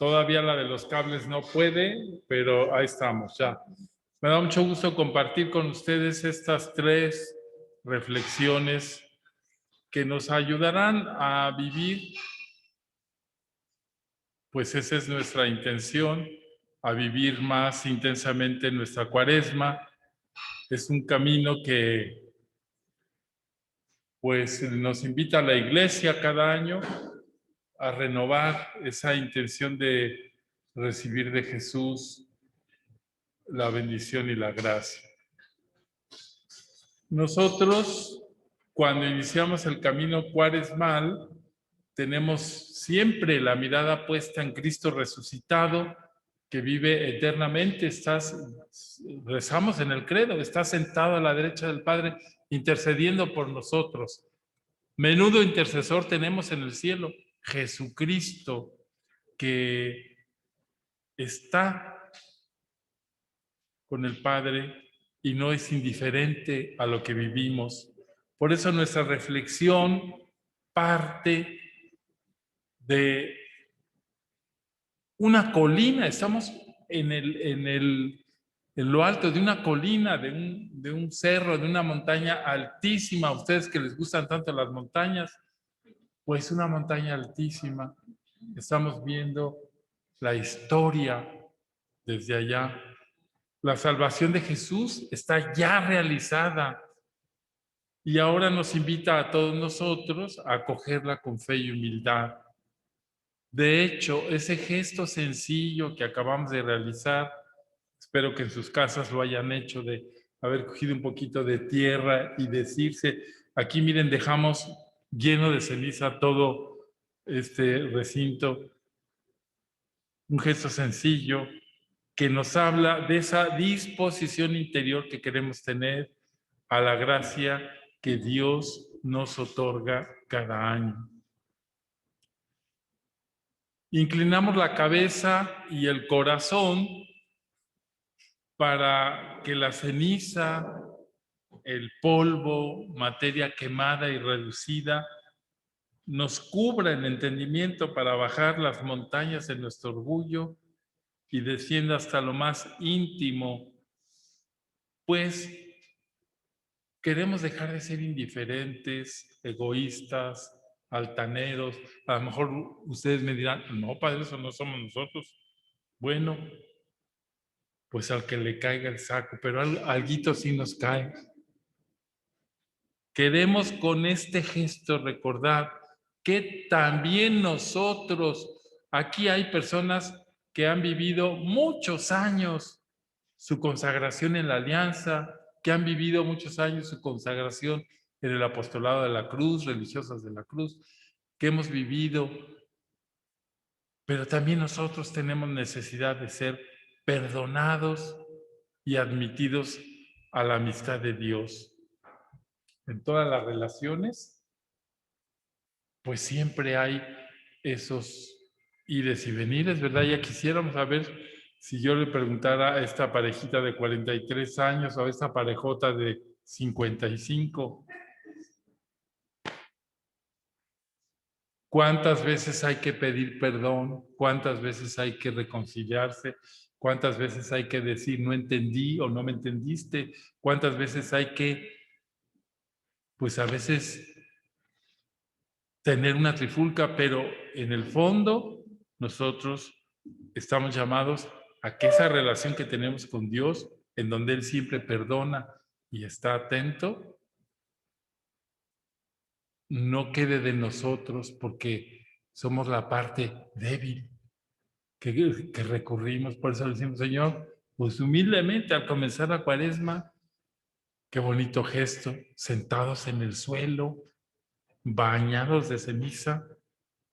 Todavía la de los cables no puede, pero ahí estamos ya. Me da mucho gusto compartir con ustedes estas 3 reflexiones que nos ayudarán a vivir, pues esa es nuestra intención, a vivir más intensamente nuestra Cuaresma. Es un camino que pues nos invita a la Iglesia cada año a renovar esa intención de recibir de Jesús la bendición y la gracia. Nosotros, cuando iniciamos el camino cuaresmal, tenemos siempre la mirada puesta en Cristo resucitado, que vive eternamente. Rezamos en el credo, está sentado a la derecha del Padre, intercediendo por nosotros. Menudo intercesor tenemos en el cielo, Jesucristo, que está con el Padre y no es indiferente a lo que vivimos. Por eso nuestra reflexión parte de una colina. Estamos en lo alto de una colina, de un cerro, de una montaña altísima. A ustedes que les gustan tanto las montañas, pues una montaña altísima. Estamos viendo la historia desde allá. La salvación de Jesús está ya realizada y ahora nos invita a todos nosotros a acogerla con fe y humildad. De hecho, ese gesto sencillo que acabamos de realizar, espero que en sus casas lo hayan hecho, de haber cogido un poquito de tierra y decirse, aquí miren, dejamos lleno de ceniza todo este recinto. Un gesto sencillo que nos habla de esa disposición interior que queremos tener a la gracia que Dios nos otorga cada año. Inclinamos la cabeza y el corazón para que la ceniza, el polvo, materia quemada y reducida, nos cubra el entendimiento para bajar las montañas de nuestro orgullo y descienda hasta lo más íntimo, pues queremos dejar de ser indiferentes, egoístas, altaneros. A lo mejor ustedes me dirán, no, padre, eso no somos nosotros. Bueno, pues al que le caiga el saco, pero alguito sí nos cae. Queremos con este gesto recordar que también nosotros, aquí hay personas que han vivido muchos años su consagración en la alianza, que han vivido muchos años su consagración en el apostolado de la cruz, religiosas de la cruz, que hemos vivido, pero también nosotros tenemos necesidad de ser perdonados y admitidos a la amistad de Dios. En todas las relaciones, pues siempre hay esos ires y venires, ¿verdad? Ya quisiéramos saber si yo le preguntara a esta parejita de 43 años o a esta parejota de 55, ¿cuántas veces hay que pedir perdón? ¿Cuántas veces hay que reconciliarse? ¿Cuántas veces hay que decir no entendí o no me entendiste? ¿Cuántas veces hay que, pues a veces, tener una trifulca, pero en el fondo nosotros estamos llamados a que esa relación que tenemos con Dios, en donde Él siempre perdona y está atento, no quede de nosotros porque somos la parte débil que recurrimos. Por eso le decimos, Señor, pues humildemente al comenzar la Cuaresma, qué bonito gesto, sentados en el suelo, bañados de ceniza,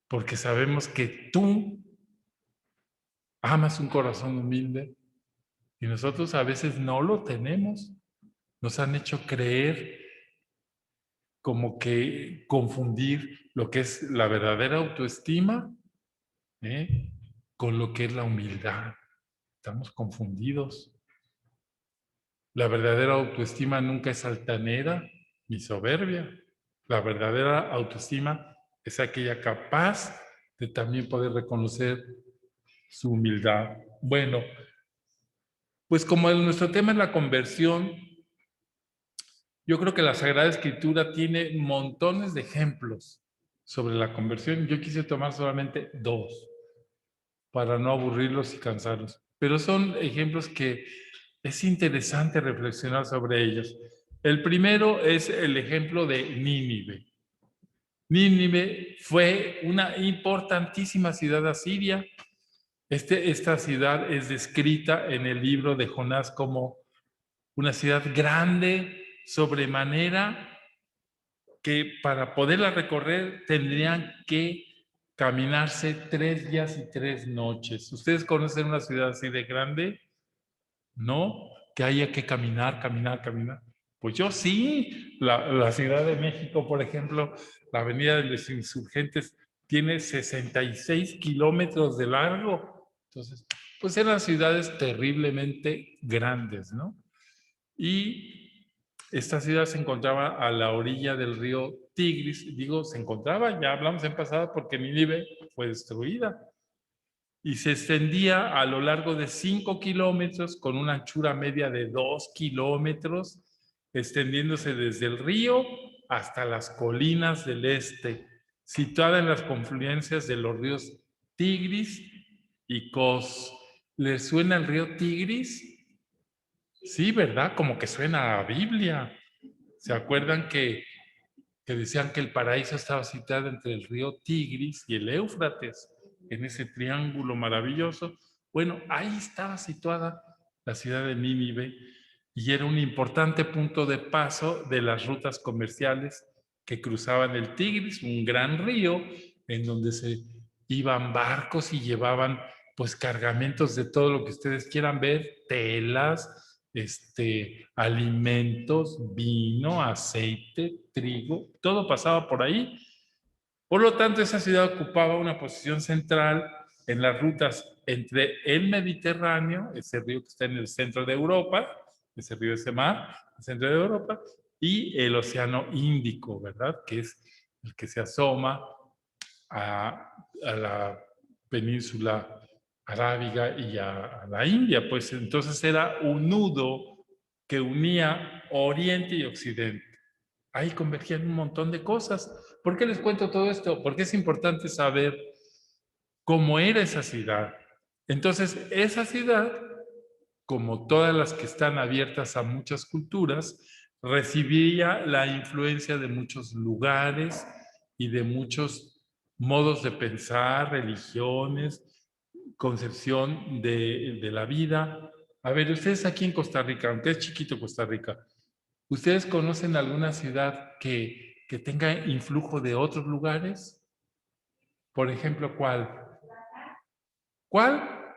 porque sabemos que tú amas un corazón humilde y nosotros a veces no lo tenemos. Nos han hecho creer como que confundir lo que es la verdadera autoestima ¿eh? con lo que es la humildad. Estamos confundidos. La verdadera autoestima nunca es altanera ni soberbia. La verdadera autoestima es aquella capaz de también poder reconocer su humildad. Bueno, pues como nuestro tema es la conversión, yo creo que la Sagrada Escritura tiene montones de ejemplos sobre la conversión. Yo quise tomar solamente 2 para no aburrirlos y cansarlos. Pero son ejemplos que es interesante reflexionar sobre ellos. El primero es el ejemplo de Nínive. Nínive fue una importantísima ciudad asiria. Esta ciudad es descrita en el libro de Jonás como una ciudad grande, sobremanera, que para poderla recorrer tendrían que caminarse 3 días y 3 noches. ¿Ustedes conocen una ciudad así de grande? ¿No? Que haya que caminar, caminar, caminar. Pues yo sí. La Ciudad de México, por ejemplo, la Avenida de los Insurgentes tiene 66 kilómetros de largo. Entonces, pues eran ciudades terriblemente grandes, ¿no? Y esta ciudad se encontraba a la orilla del río Tigris. Digo, se encontraba, ya hablamos en pasado, porque Nínive fue destruida. Y se extendía a lo largo de 5 kilómetros con una anchura media de 2 kilómetros, extendiéndose desde el río hasta las colinas del este, situada en las confluencias de los ríos Tigris y Cos. ¿Les suena el río Tigris? Sí, ¿verdad? Como que suena a Biblia. ¿Se acuerdan que decían que el paraíso estaba situado entre el río Tigris y el Éufrates, en ese triángulo maravilloso? Bueno, ahí estaba situada la ciudad de Nínive y era un importante punto de paso de las rutas comerciales que cruzaban el Tigris, un gran río en donde se iban barcos y llevaban pues cargamentos de todo lo que ustedes quieran ver, telas, alimentos, vino, aceite, trigo, todo pasaba por ahí. Por lo tanto, esa ciudad ocupaba una posición central en las rutas entre el Mediterráneo, ese río que está en el centro de Europa, ese río, ese mar, el centro de Europa, y el Océano Índico, ¿verdad? Que es el que se asoma a la península arábiga y a la India. Pues entonces era un nudo que unía Oriente y Occidente. Ahí convergían un montón de cosas. ¿Por qué les cuento todo esto? Porque es importante saber cómo era esa ciudad. Entonces, esa ciudad, como todas las que están abiertas a muchas culturas, recibía la influencia de muchos lugares y de muchos modos de pensar, religiones, concepción de la vida. A ver, ustedes aquí en Costa Rica, aunque es chiquito Costa Rica, ¿ustedes conocen alguna ciudad que tenga influjo de otros lugares? Por ejemplo, ¿cuál? ¿Cuál?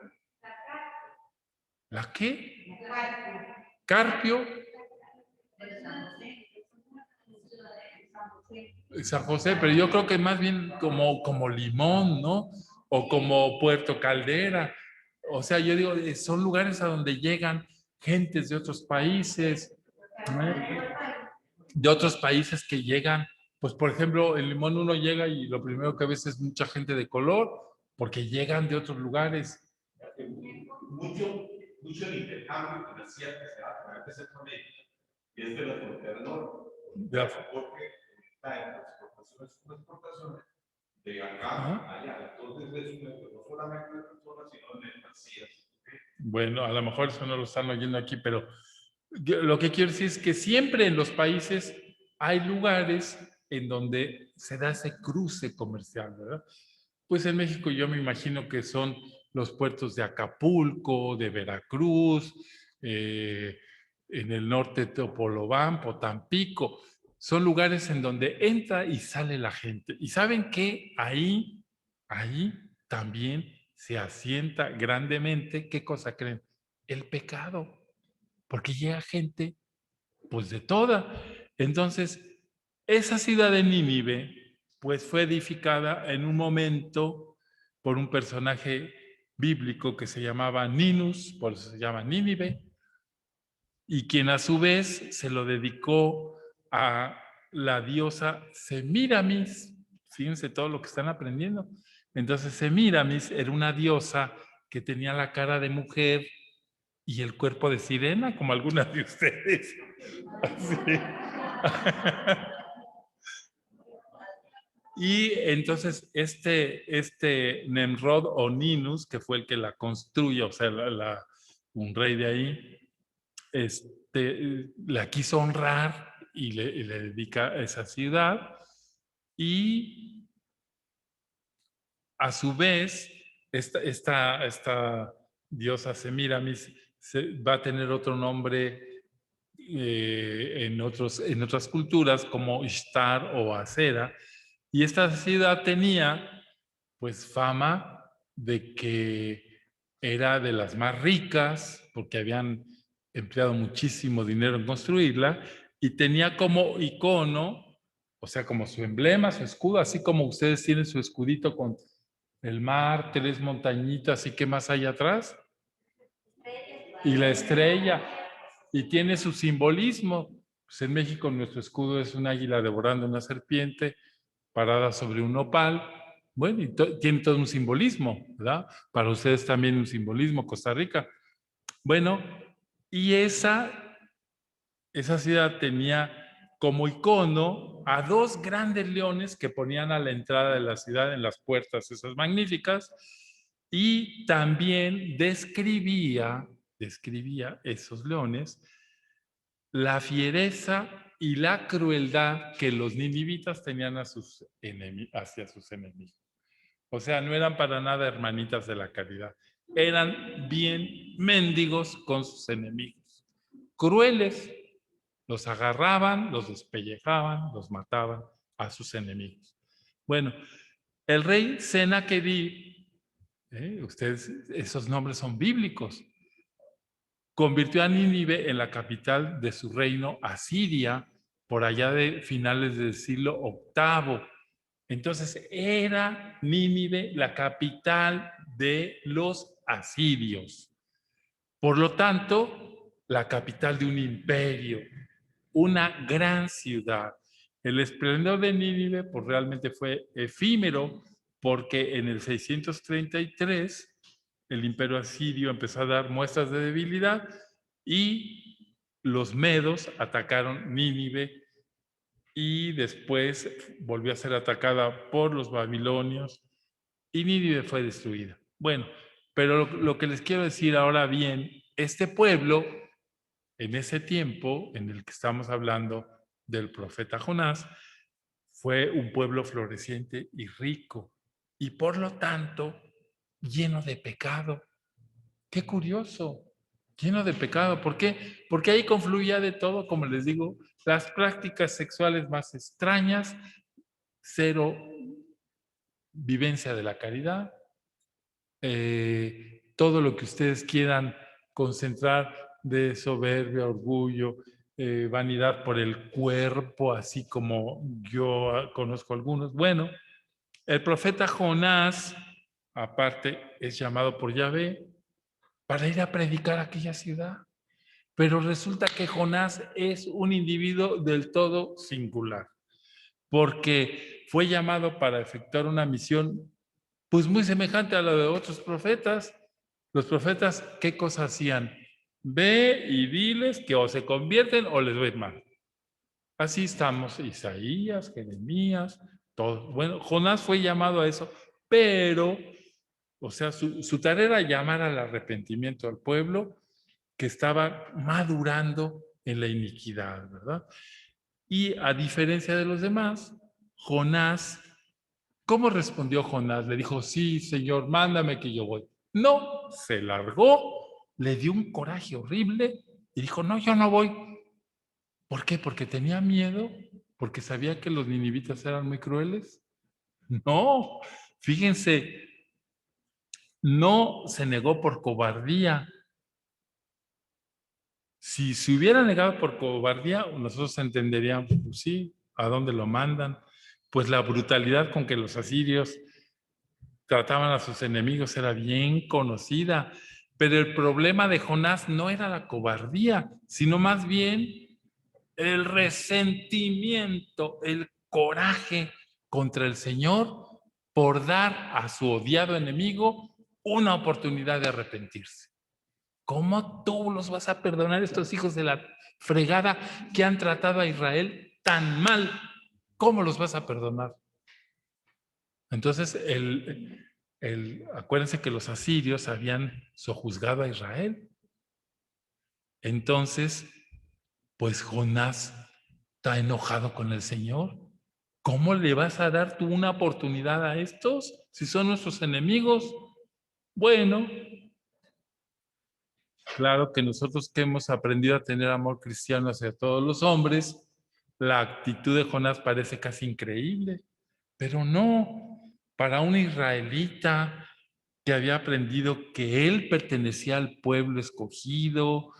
¿La qué? Carpio. San José, pero yo creo que más bien como Limón, ¿no? O como Puerto Caldera. O sea, yo digo, son lugares a donde llegan gentes de otros países, ¿no? De otros países que llegan, pues por ejemplo, en Limón uno llega y lo primero que ves es mucha gente de color, porque llegan de otros lugares. Mucho el intercambio comercial que se da a través de Centroamérica es de la frontera norte, porque está en exportaciones y exportaciones de acá a allá. Entonces es no solamente de personas, sino de mercancías. Bueno, a lo mejor eso no lo están oyendo aquí, pero lo que quiero decir es que siempre en los países hay lugares en donde se da ese cruce comercial, ¿verdad? Pues en México yo me imagino que son los puertos de Acapulco, de Veracruz, en el norte Topolobampo, Tampico. Son lugares en donde entra y sale la gente. Y saben que ahí también se asienta grandemente, ¿qué cosa creen? El pecado, porque llega gente pues de toda. Entonces, esa ciudad de Nínive, pues fue edificada en un momento por un personaje bíblico que se llamaba Ninus, por eso se llama Nínive, y quien a su vez se lo dedicó a la diosa Semíramis. Fíjense todo lo que están aprendiendo. Entonces, Semíramis era una diosa que tenía la cara de mujer y el cuerpo de sirena, como algunas de ustedes. Así. Y entonces este Nemrod o Ninus, que fue el que la construye, o sea, un rey de ahí, la quiso honrar y le dedica esa ciudad. Y a su vez, esta diosa Semiramis va a tener otro nombre en otras culturas como Ishtar o Acera. Y esta ciudad tenía pues fama de que era de las más ricas porque habían empleado muchísimo dinero en construirla y tenía como icono, o sea, como su emblema, su escudo, así como ustedes tienen su escudito con el mar, 3 montañitas y qué más hay atrás. Y la estrella. Y tiene su simbolismo. Pues en México nuestro escudo es un águila devorando una serpiente parada sobre un nopal. Bueno, y tiene todo un simbolismo, ¿verdad? Para ustedes también un simbolismo, Costa Rica. Bueno, y esa ciudad tenía como icono a 2 grandes leones que ponían a la entrada de la ciudad en las puertas, esas magníficas, y también describía esos leones la fiereza y la crueldad que los ninivitas tenían hacia sus enemigos. O sea, no eran para nada hermanitas de la caridad. Eran bien mendigos con sus enemigos. Crueles. Los agarraban, los despellejaban, los mataban a sus enemigos. Bueno, el rey Sennacherib, ustedes, esos nombres son bíblicos, convirtió a Nínive en la capital de su reino Asiria por allá de finales del siglo VIII. Entonces era Nínive la capital de los asirios. Por lo tanto, la capital de un imperio, una gran ciudad. El esplendor de Nínive pues, realmente fue efímero porque en el 633 el imperio asirio empezó a dar muestras de debilidad y los medos atacaron Nínive y después volvió a ser atacada por los babilonios y Nínive fue destruida. Bueno, pero lo que les quiero decir ahora bien, este pueblo, en ese tiempo en el que estamos hablando del profeta Jonás, fue un pueblo floreciente y rico y por lo tanto lleno de pecado. Qué curioso, lleno de pecado. ¿Por qué? Porque ahí confluía de todo, como les digo, las prácticas sexuales más extrañas, cero vivencia de la caridad, todo lo que ustedes quieran concentrar de soberbia, orgullo, vanidad por el cuerpo, así como yo conozco algunos. Bueno, el profeta Jonás, aparte, es llamado por Yahvé para ir a predicar a aquella ciudad. Pero resulta que Jonás es un individuo del todo singular, porque fue llamado para efectuar una misión pues muy semejante a la de otros profetas. Los profetas, ¿qué cosa hacían? Ve y diles que o se convierten o les ven mal. Así estamos, Isaías, Jeremías, todo. Bueno, Jonás fue llamado a eso, pero, o sea, su tarea era llamar al arrepentimiento al pueblo que estaba madurando en la iniquidad, ¿verdad? Y a diferencia de los demás, Jonás, ¿cómo respondió Jonás? Le dijo, sí, Señor, mándame que yo voy. No, se largó, le dio un coraje horrible y dijo, no, yo no voy. ¿Por qué? Porque tenía miedo, porque sabía que los ninivitas eran muy crueles. No, fíjense, no se negó por cobardía. Si se hubiera negado por cobardía, nosotros entenderíamos, pues sí, ¿a dónde lo mandan? Pues la brutalidad con que los asirios trataban a sus enemigos era bien conocida. Pero el problema de Jonás no era la cobardía, sino más bien el resentimiento, el coraje contra el Señor por dar a su odiado enemigo una oportunidad de arrepentirse. ¿Cómo tú los vas a perdonar, estos hijos de la fregada que han tratado a Israel tan mal? ¿Cómo los vas a perdonar? Entonces, acuérdense que los asirios habían sojuzgado a Israel. Entonces, pues Jonás está enojado con el Señor. ¿Cómo le vas a dar tú una oportunidad a estos si son nuestros enemigos? Bueno, claro que nosotros que hemos aprendido a tener amor cristiano hacia todos los hombres, la actitud de Jonás parece casi increíble, pero no, para un israelita que había aprendido que él pertenecía al pueblo escogido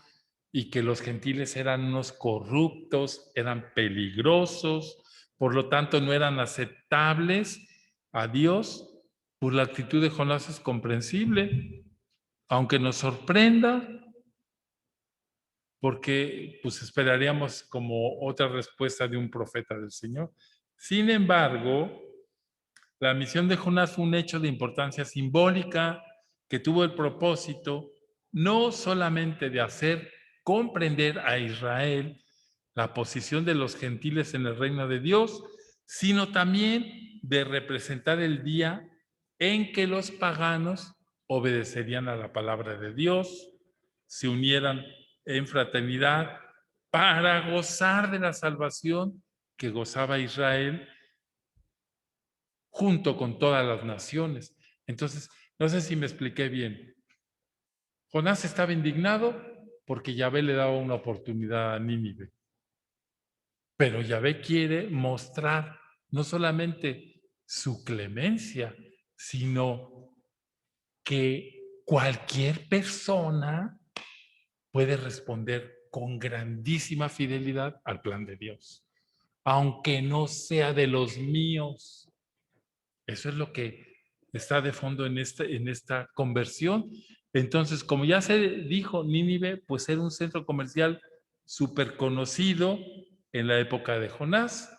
y que los gentiles eran unos corruptos, eran peligrosos, por lo tanto no eran aceptables a Dios, pues la actitud de Jonás es comprensible, aunque nos sorprenda, porque pues esperaríamos como otra respuesta de un profeta del Señor. Sin embargo, la misión de Jonás fue un hecho de importancia simbólica que tuvo el propósito no solamente de hacer comprender a Israel la posición de los gentiles en el reino de Dios, sino también de representar el día en que los paganos obedecerían a la palabra de Dios, se unieran en fraternidad para gozar de la salvación que gozaba Israel junto con todas las naciones. Entonces, no sé si me expliqué bien. Jonás estaba indignado porque Yahvé le daba una oportunidad a Nínive. Pero Yahvé quiere mostrar no solamente su clemencia, sino que cualquier persona puede responder con grandísima fidelidad al plan de Dios, aunque no sea de los míos. Eso es lo que está de fondo en esta conversión. Entonces, como ya se dijo, Nínive, pues era un centro comercial súper conocido en la época de Jonás.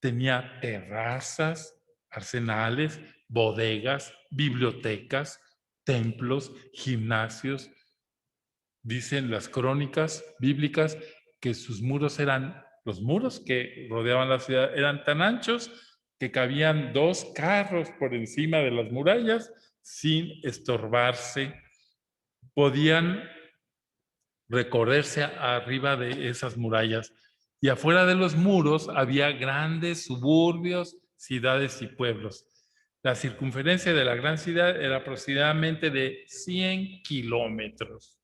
Tenía terrazas, arsenales, bodegas, bibliotecas, templos, gimnasios. Dicen las crónicas bíblicas que sus muros los muros que rodeaban la ciudad eran tan anchos que cabían 2 carros por encima de las murallas sin estorbarse. Podían recorrerse arriba de esas murallas. Y afuera de los muros había grandes suburbios, ciudades y pueblos. La circunferencia de la gran ciudad era aproximadamente de 100 kilómetros.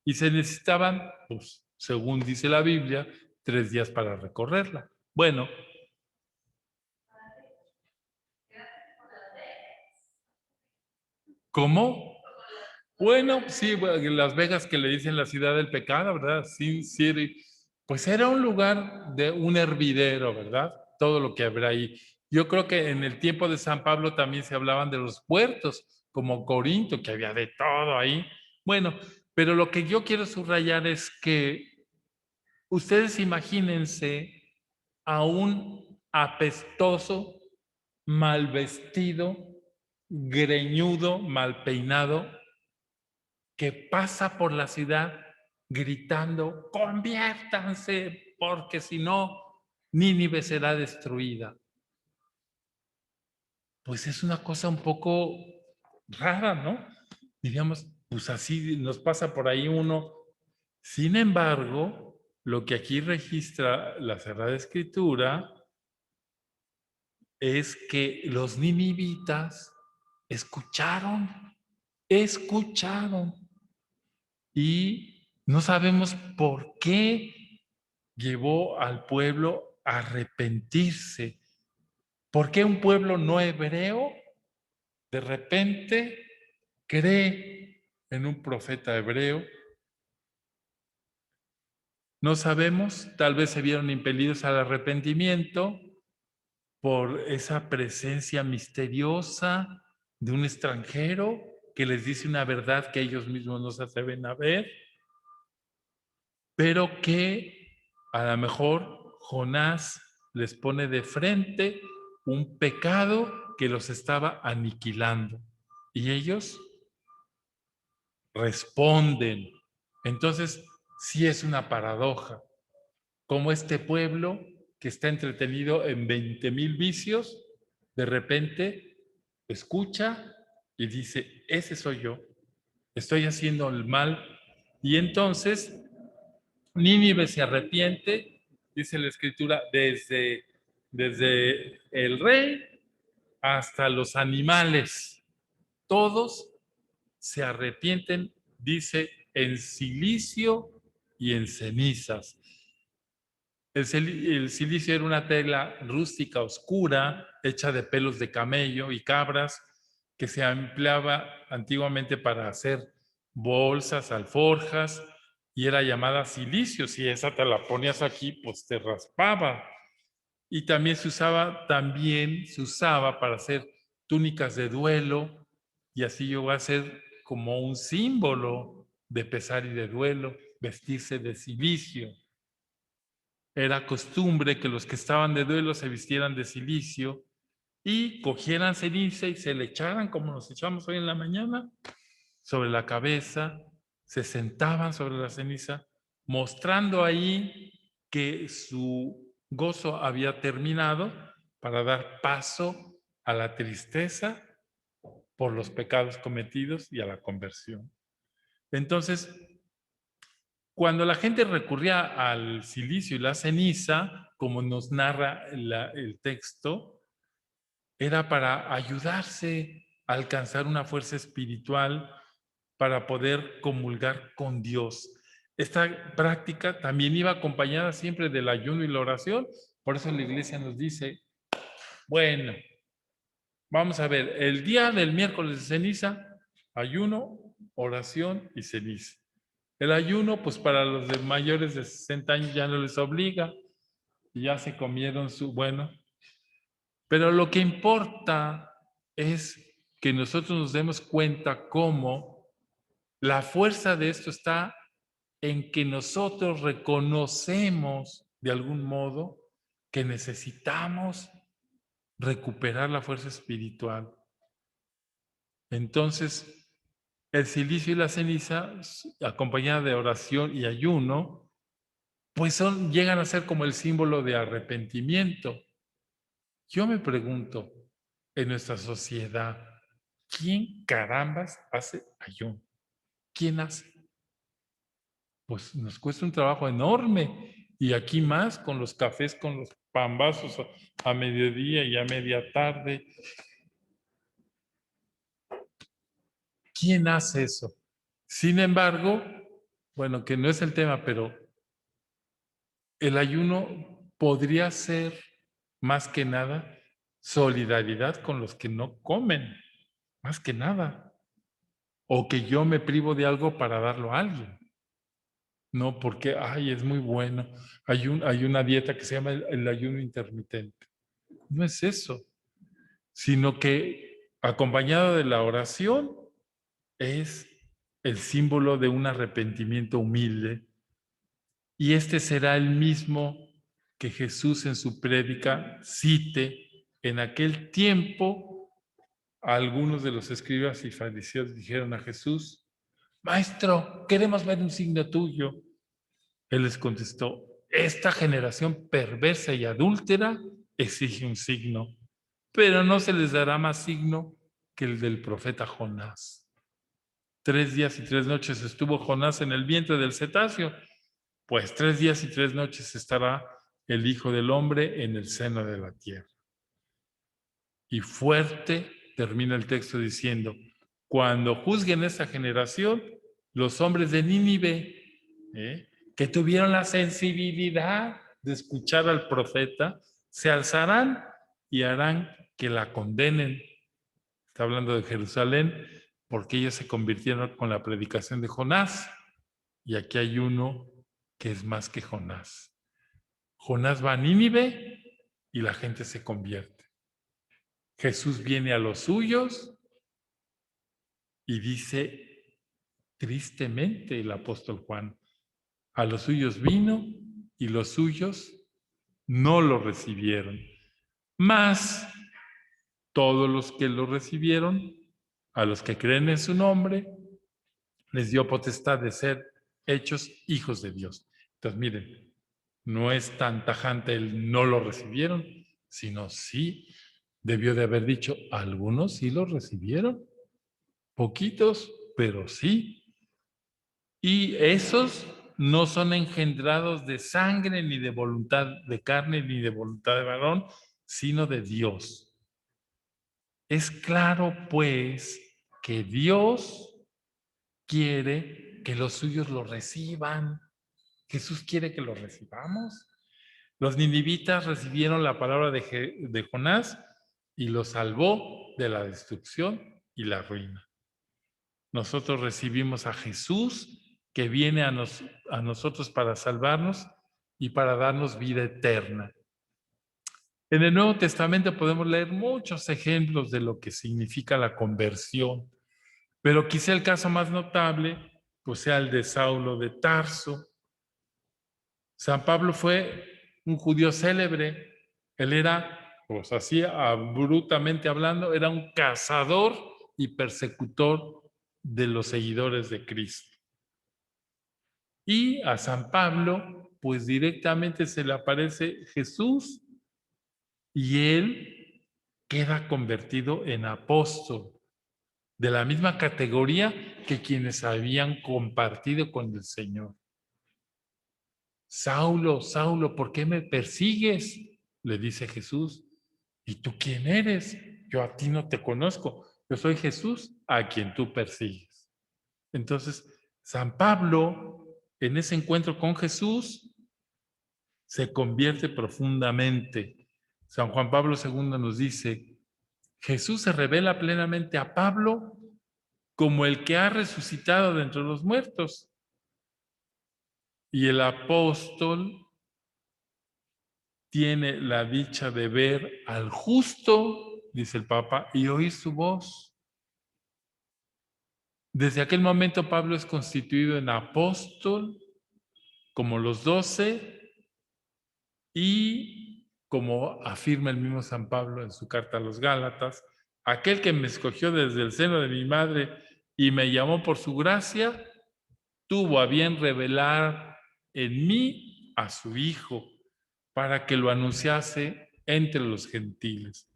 Y se necesitaban, pues, según dice la Biblia, 3 días para recorrerla. Bueno. ¿Cómo? Bueno, sí, Las Vegas, que le dicen la ciudad del pecado, ¿verdad? Sin City. Pues era un lugar de un hervidero, ¿verdad? Todo lo que habrá ahí. Yo creo que en el tiempo de San Pablo también se hablaban de los puertos, como Corinto, que había de todo ahí. Bueno, pero lo que yo quiero subrayar es que ustedes imagínense a un apestoso, mal vestido, greñudo, mal peinado, que pasa por la ciudad gritando: conviértanse, porque si no, Nínive será destruida. Pues es una cosa un poco rara, ¿no? Diríamos, pues así nos pasa por ahí uno. Sin embargo, lo que aquí registra la Sagrada Escritura es que los ninivitas escucharon, y no sabemos por qué llevó al pueblo a arrepentirse. ¿Por qué un pueblo no hebreo de repente cree en un profeta hebreo? No sabemos, tal vez se vieron impelidos al arrepentimiento por esa presencia misteriosa de un extranjero que les dice una verdad que ellos mismos no se atreven a ver, pero que a lo mejor Jonás les pone de frente un pecado que los estaba aniquilando. Y ellos responden. Entonces, sí es una paradoja. Como este pueblo que está entretenido en 20,000 vicios, de repente escucha y dice, ese soy yo, estoy haciendo el mal. Y entonces Nínive se arrepiente, dice la escritura, desde el rey hasta los animales. Todos se arrepienten, dice, en silicio y en cenizas. El silicio era una tela rústica oscura, hecha de pelos de camello y cabras, que se empleaba antiguamente para hacer bolsas, alforjas, y era llamada silicio. Si esa te la ponías aquí, pues te raspaba. Y también se usaba para hacer túnicas de duelo, y así llegó a ser como un símbolo de pesar y de duelo, vestirse de silicio. Era costumbre que los que estaban de duelo se vistieran de silicio y cogieran ceniza y se le echaran como nos echamos hoy en la mañana sobre la cabeza, se sentaban sobre la ceniza, mostrando ahí que su gozo había terminado para dar paso a la tristeza por los pecados cometidos y a la conversión. Entonces, cuando la gente recurría al silicio y la ceniza, como nos narra el texto, era para ayudarse a alcanzar una fuerza espiritual para poder comulgar con Dios. Esta práctica también iba acompañada siempre del ayuno y la oración. Por eso la iglesia nos dice, bueno, vamos a ver, el día del miércoles de ceniza, ayuno, oración y ceniza. El ayuno, pues para los de mayores de 60 años ya no les obliga, ya se comieron su, bueno, pero lo que importa es que nosotros nos demos cuenta cómo la fuerza de esto está en que nosotros reconocemos de algún modo que necesitamos recuperar la fuerza espiritual. Entonces, el silicio y la ceniza, acompañada de oración y ayuno, pues llegan a ser como el símbolo de arrepentimiento. Yo me pregunto, en nuestra sociedad, ¿quién carambas hace ayuno? ¿Quién hace? Pues nos cuesta un trabajo enorme. Y aquí más con los cafés, con los pambazos a mediodía y a media tarde. ¿Quién hace eso? Sin embargo, bueno, que no es el tema, pero el ayuno podría ser más que nada solidaridad con los que no comen, más que nada. O que yo me privo de algo para darlo a alguien. No porque, ay, es muy bueno. Hay una dieta que se llama el ayuno intermitente. No es eso, sino que acompañado de la oración es el símbolo de un arrepentimiento humilde. Y este será el mismo que Jesús en su prédica cite. En aquel tiempo, algunos de los escribas y fariseos dijeron a Jesús, Maestro, queremos ver un signo tuyo. Él les contestó, esta generación perversa y adúltera exige un signo, pero no se les dará más signo que el del profeta Jonás. 3 días y 3 noches estuvo Jonás en el vientre del cetáceo, pues 3 días y 3 noches estará el Hijo del Hombre en el seno de la tierra. Y fuerte termina el texto diciendo, cuando juzguen esta generación, los hombres de Nínive, que tuvieron la sensibilidad de escuchar al profeta, se alzarán y harán que la condenen. Está hablando de Jerusalén, porque ellos se convirtieron con la predicación de Jonás. Y aquí hay uno que es más que Jonás. Jonás va a Nínive y la gente se convierte. Jesús viene a los suyos y dice tristemente el apóstol Juan, a los suyos vino y los suyos no lo recibieron. Mas todos los que lo recibieron, a los que creen en su nombre, les dio potestad de ser hechos hijos de Dios. Entonces, miren, no es tan tajante el no lo recibieron, sino sí debió de haber dicho, algunos sí lo recibieron, poquitos, pero sí. Y esos no son engendrados de sangre, ni de voluntad de carne, ni de voluntad de varón, sino de Dios. Es claro, pues, que Dios quiere que los suyos lo reciban. Jesús quiere que lo recibamos. Los ninivitas recibieron la palabra de Jonás y los salvó de la destrucción y la ruina. Nosotros recibimos a Jesús que viene a nosotros para salvarnos y para darnos vida eterna. En el Nuevo Testamento podemos leer muchos ejemplos de lo que significa la conversión, pero quizá el caso más notable pues sea el de Saulo de Tarso. San Pablo fue un judío célebre. Él era, pues así brutamente hablando, era un cazador y persecutor de los seguidores de Cristo. Y a San Pablo, pues directamente se le aparece Jesús y él queda convertido en apóstol, de la misma categoría que quienes habían compartido con el Señor. Saulo, Saulo, ¿por qué me persigues? Le dice Jesús. ¿Y tú quién eres? Yo a ti no te conozco. Yo soy Jesús a quien tú persigues. Entonces, San Pablo, en ese encuentro con Jesús, se convierte profundamente. San Juan Pablo II nos dice, Jesús se revela plenamente a Pablo como el que ha resucitado de entre los muertos. Y el apóstol tiene la dicha de ver al justo, dice el Papa, y oír su voz. Desde aquel momento Pablo es constituido en apóstol, como los 12, y como afirma el mismo San Pablo en su carta a los Gálatas, aquel que me escogió desde el seno de mi madre y me llamó por su gracia, tuvo a bien revelar en mí a su Hijo, para que lo anunciase entre los gentiles.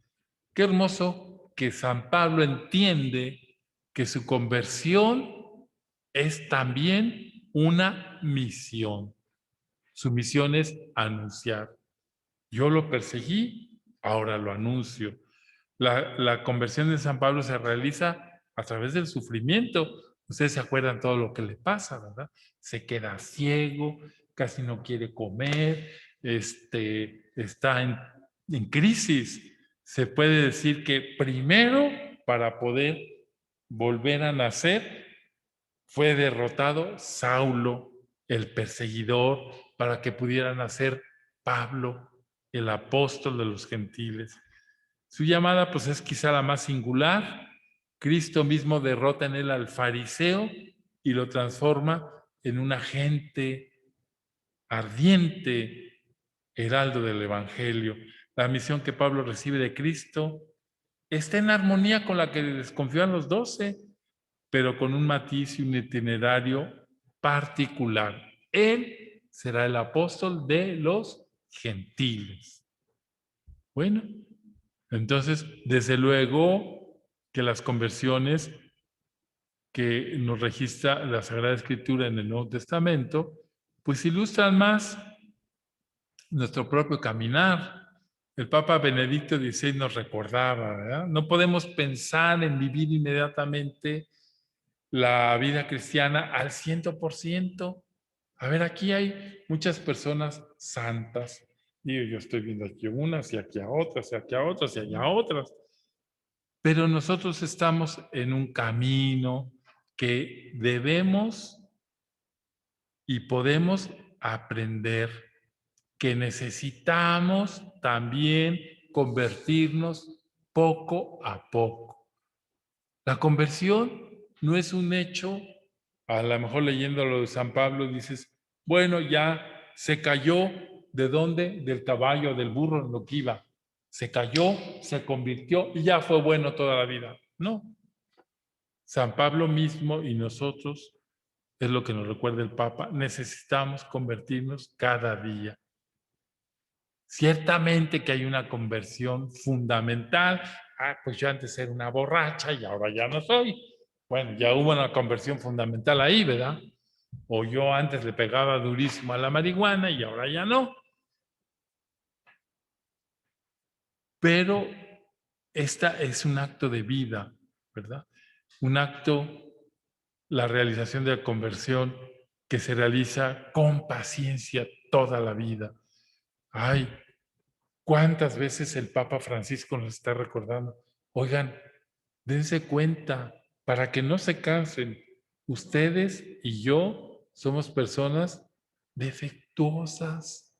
Qué hermoso que San Pablo entiende que su conversión es también una misión. Su misión es anunciar. Yo lo perseguí, ahora lo anuncio. La conversión de San Pablo se realiza a través del sufrimiento. Ustedes se acuerdan todo lo que le pasa, ¿verdad? Se queda ciego, casi no quiere comer, está en crisis. Se puede decir que primero, para poder volver a nacer, fue derrotado Saulo, el perseguidor, para que pudiera nacer Pablo, el apóstol de los gentiles. Su llamada pues es quizá la más singular. Cristo mismo derrota en él al fariseo y lo transforma en un agente ardiente, heraldo del Evangelio. La misión que Pablo recibe de Cristo está en armonía con la que les confían los 12, pero con un matiz y un itinerario particular. Él será el apóstol de los gentiles. Bueno, entonces, desde luego que las conversiones que nos registra la Sagrada Escritura en el Nuevo Testamento, pues ilustran más nuestro propio caminar. El Papa Benedicto XVI nos recordaba, ¿verdad? No podemos pensar en vivir inmediatamente la vida cristiana al 100%. A ver, aquí hay muchas personas santas. Y yo estoy viendo aquí unas y aquí a otras y aquí a otras y allá a otras. Pero nosotros estamos en un camino que debemos y podemos aprender, que necesitamos también convertirnos poco a poco. La conversión no es un hecho, a lo mejor leyendo lo de San Pablo dices, bueno, ya se cayó, ¿de dónde? Del caballo, del burro en lo que iba. Se cayó, se convirtió y ya fue bueno toda la vida. No. San Pablo mismo y nosotros es lo que nos recuerda el Papa, necesitamos convertirnos cada día. Ciertamente que hay una conversión fundamental. Pues yo antes era una borracha y ahora ya no soy. Bueno, ya hubo una conversión fundamental ahí, ¿verdad? O yo antes le pegaba durísimo a la marihuana y ahora ya no. Pero esta es un acto de vida, ¿verdad? Un acto, la realización de la conversión que se realiza con paciencia toda la vida. Ay, ¿cuántas veces el Papa Francisco nos está recordando? Oigan, dense cuenta, para que no se cansen, ustedes y yo somos personas defectuosas.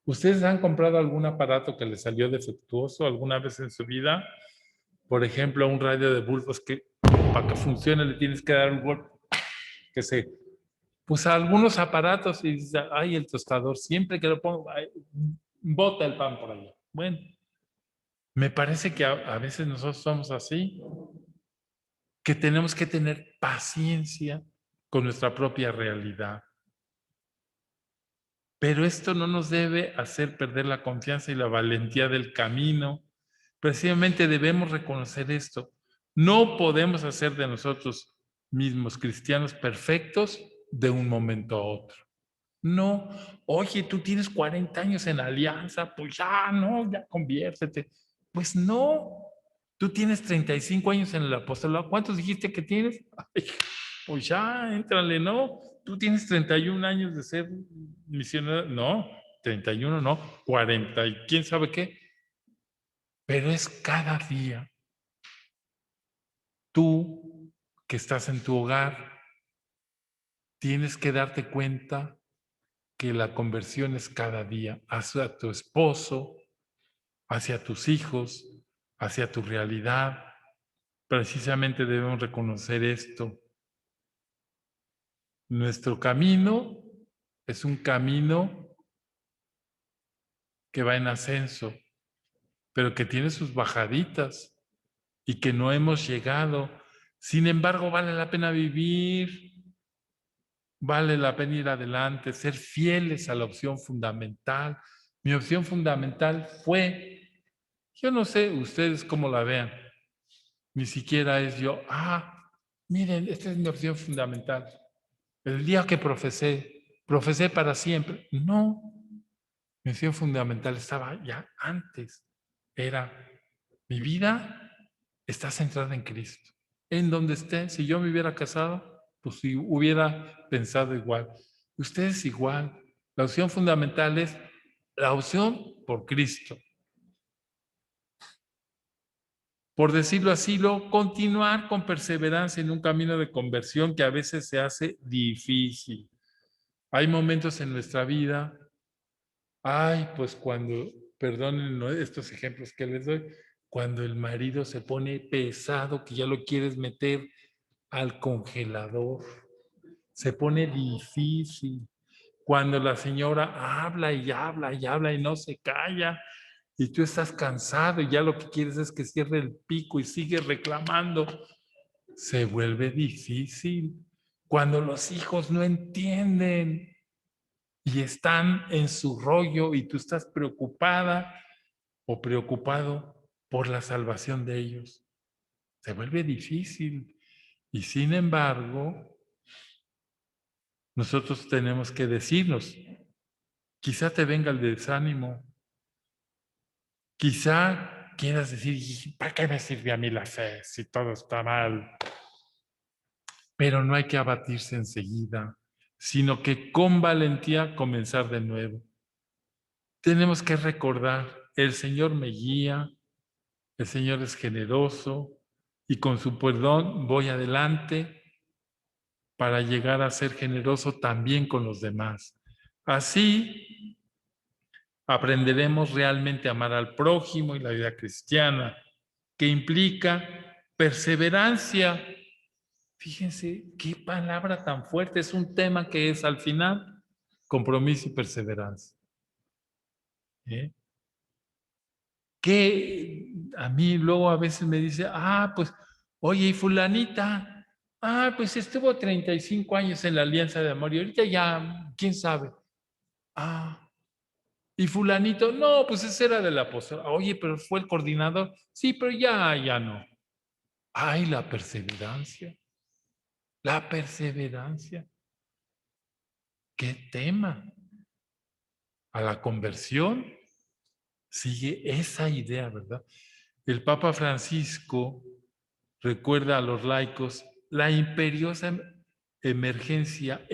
¿Ustedes han comprado algún aparato que les salió defectuoso alguna vez en su vida? Por ejemplo, un radio de bulbos que para que funcione le tienes que dar un golpe que se... Pues a algunos aparatos y dices, ay, el tostador, siempre que lo pongo, ay, bota el pan por allá. Bueno, me parece que a veces nosotros somos así, que tenemos que tener paciencia con nuestra propia realidad. Pero esto no nos debe hacer perder la confianza y la valentía del camino. Precisamente debemos reconocer esto. No podemos hacer de nosotros mismos cristianos perfectos de un momento a otro. No, oye, tú tienes 40 años en alianza, pues ya, no, ya conviértete. Pues no, tú tienes 35 años en el apostolado. ¿Cuántos dijiste que tienes? Ay, pues ya, éntrale, no. Tú tienes 31 años de ser misionero. No, 31 no, 40 y quién sabe qué. Pero es cada día. Tú que estás en tu hogar, tienes que darte cuenta que la conversión es cada día hacia tu esposo, hacia tus hijos, hacia tu realidad. Precisamente debemos reconocer esto. Nuestro camino es un camino que va en ascenso, pero que tiene sus bajaditas y que no hemos llegado. Sin embargo, vale la pena vivir, vale la pena ir adelante, ser fieles a la opción fundamental. Mi opción fundamental fue, yo no sé ustedes cómo la vean, ni siquiera es yo, miren, esta es mi opción fundamental. El día que profesé para siempre. No, mi opción fundamental estaba ya antes. Era, mi vida está centrada en Cristo. En donde esté, si yo me hubiera casado, pues si hubiera pensado igual. Ustedes igual. La opción fundamental es la opción por Cristo. Por decirlo así, continuar con perseverancia en un camino de conversión que a veces se hace difícil. Hay momentos en nuestra vida, pues cuando, perdonen estos ejemplos que les doy, cuando el marido se pone pesado, que ya lo quieres meter al congelador, se pone difícil. Cuando la señora habla y habla y habla y no se calla, y tú estás cansado y ya lo que quieres es que cierre el pico y sigue reclamando, se vuelve difícil. Cuando los hijos no entienden y están en su rollo y tú estás preocupada o preocupado por la salvación de ellos, se vuelve difícil. Y sin embargo, nosotros tenemos que decirnos, quizá te venga el desánimo, quizá quieras decir, ¿para qué me sirve a mí la fe si todo está mal? Pero no hay que abatirse enseguida, sino que con valentía comenzar de nuevo. Tenemos que recordar, el Señor me guía, el Señor es generoso y con su perdón voy adelante para llegar a ser generoso también con los demás. Así aprenderemos realmente a amar al prójimo y la vida cristiana, que implica perseverancia. Fíjense qué palabra tan fuerte, es un tema que es al final compromiso y perseverancia. Que a mí luego a veces me dice, pues, oye, y fulanita, Pues estuvo 35 años en la Alianza de Amor y ahorita ya, quién sabe. Y fulanito, no, pues ese era del apóstol. Oye, pero fue el coordinador. Sí, pero ya no. Ay, la perseverancia. La perseverancia. ¿Qué tema? A la conversión sigue esa idea, ¿verdad? El Papa Francisco recuerda a los laicos la imperiosa emergencia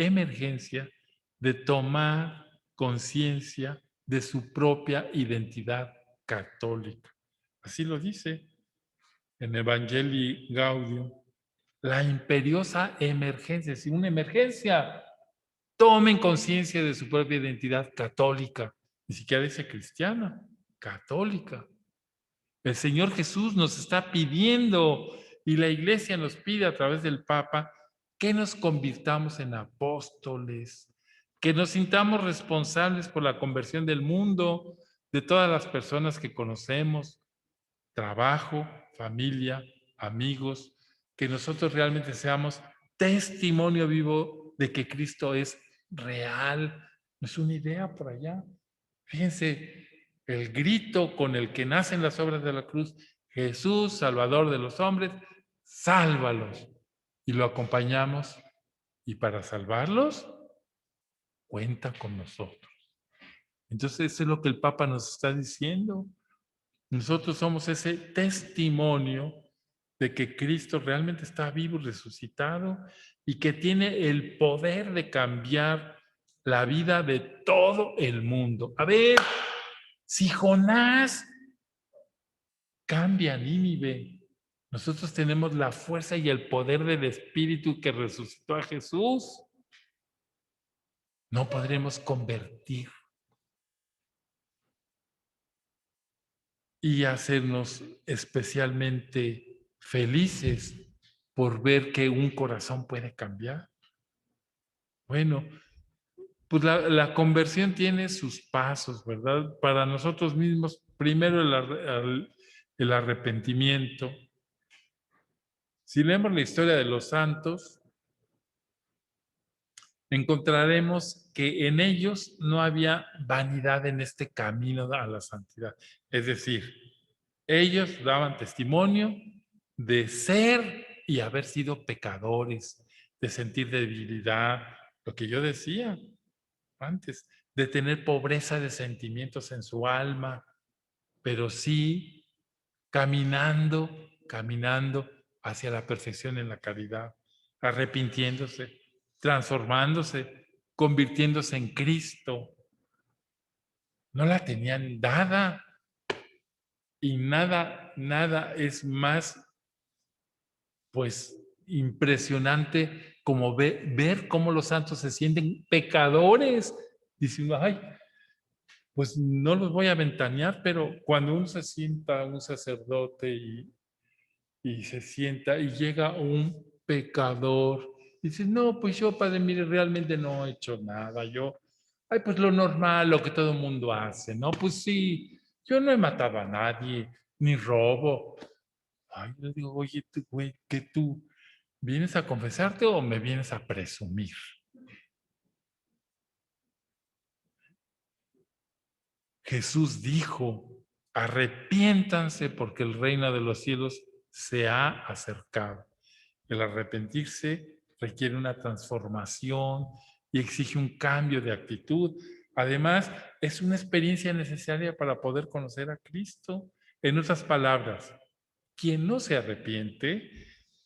de tomar conciencia de su propia identidad católica. Así lo dice en Evangelii Gaudium. La imperiosa emergencia, si una emergencia, tomen conciencia de su propia identidad católica, ni siquiera dice cristiana, católica. El Señor Jesús nos está pidiendo y la Iglesia nos pide a través del Papa que nos convirtamos en apóstoles, que nos sintamos responsables por la conversión del mundo, de todas las personas que conocemos, trabajo, familia, amigos, que nosotros realmente seamos testimonio vivo de que Cristo es real, no es una idea por allá. Fíjense, el grito con el que nacen las obras de la cruz, Jesús, Salvador de los hombres, sálvalos. Y lo acompañamos. Y para salvarlos, cuenta con nosotros. Entonces, eso es lo que el Papa nos está diciendo. Nosotros somos ese testimonio de que Cristo realmente está vivo, resucitado, y que tiene el poder de cambiar la vida de todo el mundo. A ver, si Jonás cambia Nínive, nosotros tenemos la fuerza y el poder del Espíritu que resucitó a Jesús. No podremos convertir y hacernos especialmente felices por ver que un corazón puede cambiar. Bueno, pues la conversión tiene sus pasos, ¿verdad? Para nosotros mismos, primero el arrepentimiento. Si leemos la historia de los santos, encontraremos que en ellos no había vanidad en este camino a la santidad. Es decir, ellos daban testimonio de ser y haber sido pecadores, de sentir debilidad, lo que yo decía antes, de tener pobreza de sentimientos en su alma, pero sí caminando hacia la perfección en la caridad, arrepintiéndose, transformándose, convirtiéndose en Cristo. No la tenían dada y nada es más, pues, impresionante como ver cómo los santos se sienten pecadores, diciendo, ay, pues no los voy a ventanear, pero cuando uno se sienta un sacerdote y se sienta y llega un pecador, dice, no, pues yo, padre, mire, realmente no he hecho nada, pues lo normal, lo que todo el mundo hace, ¿no? Pues sí, yo no he matado a nadie, ni robo. Ay, yo digo, oye, güey, ¿que tú vienes a confesarte o me vienes a presumir? Jesús dijo, arrepiéntanse porque el reino de los cielos se ha acercado. El arrepentirse requiere una transformación y exige un cambio de actitud. Además, es una experiencia necesaria para poder conocer a Cristo. En otras palabras, quien no se arrepiente,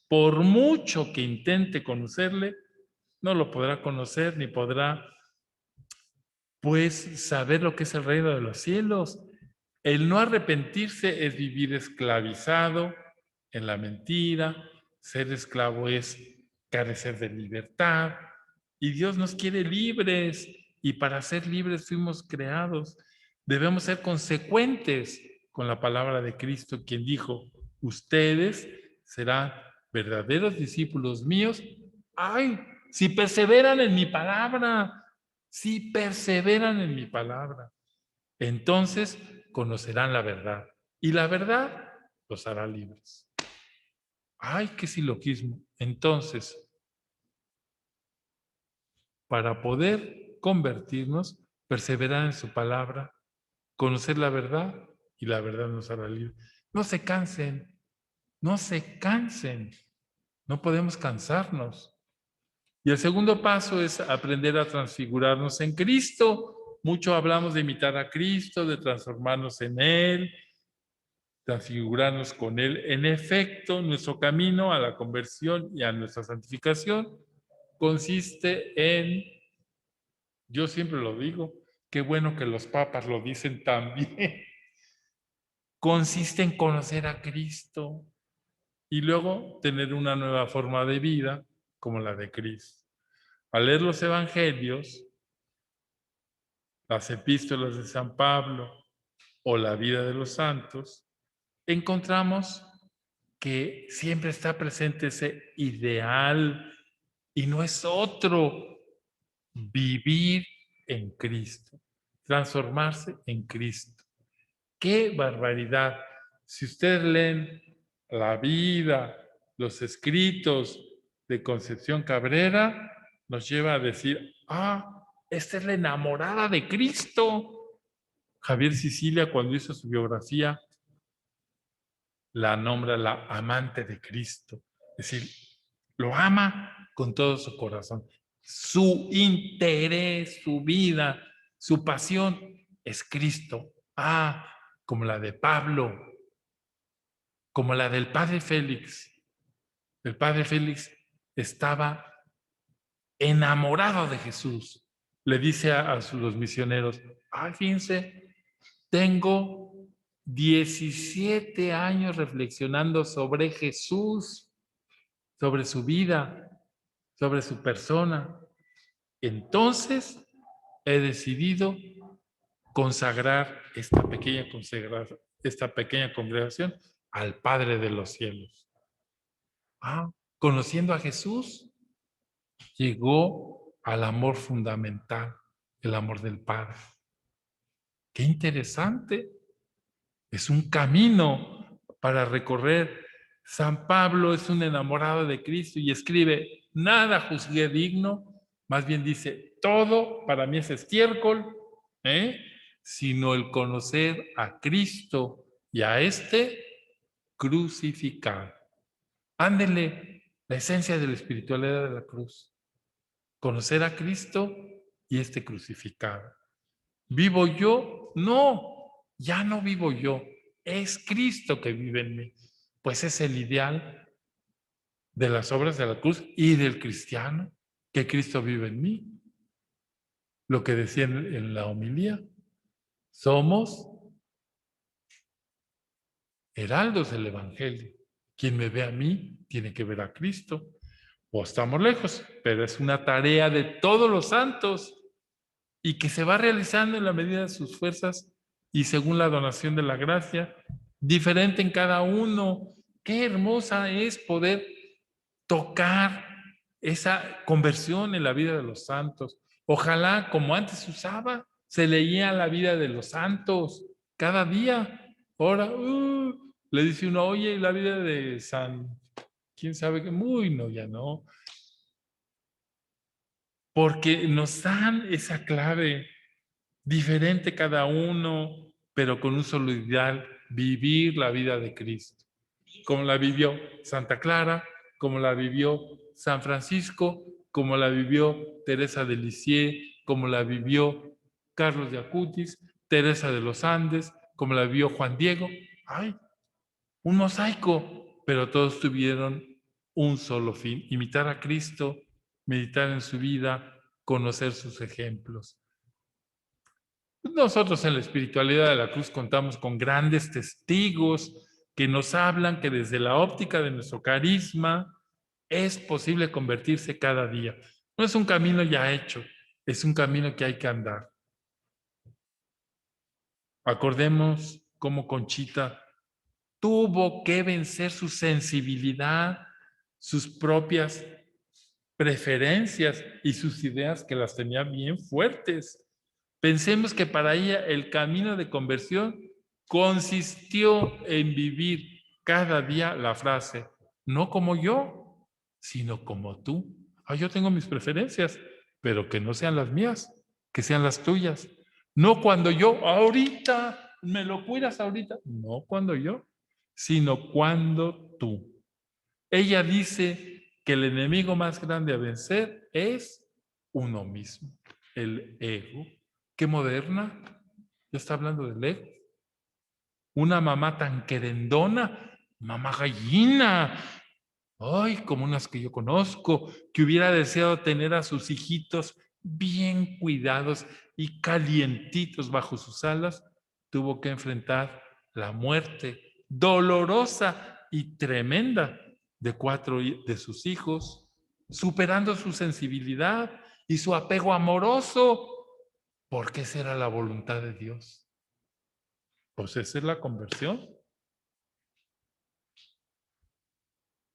por mucho que intente conocerle, no lo podrá conocer ni podrá, pues, saber lo que es el reino de los cielos. El no arrepentirse es vivir esclavizado en la mentira. Ser esclavo es carecer de libertad. Y Dios nos quiere libres. Y para ser libres fuimos creados. Debemos ser consecuentes con la palabra de Cristo, quien dijo, ustedes serán verdaderos discípulos míos. Ay, si perseveran en mi palabra, si perseveran en mi palabra. Entonces conocerán la verdad y la verdad los hará libres. ¡Ay, qué silogismo! Entonces, para poder convertirnos, perseverar en su palabra, conocer la verdad y la verdad nos hará libre. No se cansen, no se cansen, no podemos cansarnos. Y el segundo paso es aprender a transfigurarnos en Cristo. Mucho hablamos de imitar a Cristo, de transformarnos en Él, transfigurarnos con Él. En efecto, nuestro camino a la conversión y a nuestra santificación consiste en, yo siempre lo digo, qué bueno que los papas lo dicen también, consiste en conocer a Cristo y luego tener una nueva forma de vida como la de Cristo. Al leer los evangelios, las epístolas de San Pablo o la vida de los santos, encontramos que siempre está presente ese ideal y no es otro, vivir en Cristo, transformarse en Cristo. ¡Qué barbaridad! Si ustedes leen la vida, los escritos de Concepción Cabrera, nos lleva a decir, esta es la enamorada de Cristo. Javier Sicilia, cuando hizo su biografía, la nombra la amante de Cristo. Es decir, lo ama con todo su corazón. Su interés, su vida, su pasión es Cristo. Como la de Pablo, como la del padre Félix. El padre Félix estaba enamorado de Jesús. Le dice a los misioneros, fíjense, tengo 17 años reflexionando sobre Jesús, sobre su vida, sobre su persona. Entonces he decidido consagrar esta pequeña congregación al Padre de los cielos. Conociendo a Jesús, llegó al amor fundamental, el amor del Padre. ¡Qué interesante! Es un camino para recorrer. San Pablo es un enamorado de Cristo y escribe, nada juzgué digno, más bien dice, todo para mí es estiércol, sino el conocer a Cristo y a este crucificado. Ándele, la esencia de la espiritualidad de la cruz. Conocer a Cristo y este crucificado. ¿Vivo yo? No, ya no vivo yo. Es Cristo que vive en mí. Pues es el ideal de las obras de la cruz y del cristiano, que Cristo vive en mí. Lo que decía en la homilía, somos heraldos del Evangelio. Quien me ve a mí tiene que ver a Cristo. O estamos lejos, pero es una tarea de todos los santos y que se va realizando en la medida de sus fuerzas y según la donación de la gracia, diferente en cada uno. Qué hermosa es poder tocar esa conversión en la vida de los santos. Ojalá, como antes se usaba, se leía la vida de los santos cada día. Ahora, le dice uno, oye, la vida de San, quién sabe qué, no, ya no. Porque nos dan esa clave, diferente cada uno, pero con un solo ideal, vivir la vida de Cristo. Como la vivió Santa Clara, como la vivió San Francisco, como la vivió Teresa de Lisieux, como la vivió Carlos de Acutis, Teresa de los Andes, como la vivió Juan Diego. Un mosaico, pero todos tuvieron un solo fin, imitar a Cristo, meditar en su vida, conocer sus ejemplos. Nosotros en la espiritualidad de la cruz contamos con grandes testigos que nos hablan que desde la óptica de nuestro carisma es posible convertirse cada día. No es un camino ya hecho, es un camino que hay que andar. Acordemos cómo Conchita tuvo que vencer su sensibilidad, sus propias preferencias y sus ideas que las tenía bien fuertes. Pensemos que para ella el camino de conversión consistió en vivir cada día la frase, no como yo, sino como tú. Yo tengo mis preferencias, pero que no sean las mías, que sean las tuyas. No cuando yo, ahorita, me lo cuidas ahorita. No cuando yo, sino cuando tú. Ella dice que el enemigo más grande a vencer es uno mismo, el ego. ¿Qué moderna? Ya está hablando del ego. Una mamá tan querendona, mamá gallina, ay, como unas que yo conozco, que hubiera deseado tener a sus hijitos bien cuidados y calientitos bajo sus alas, tuvo que enfrentar la muerte dolorosa y tremenda de 4 de sus hijos, superando su sensibilidad y su apego amoroso, porque esa era la voluntad de Dios. Pues esa es la conversión.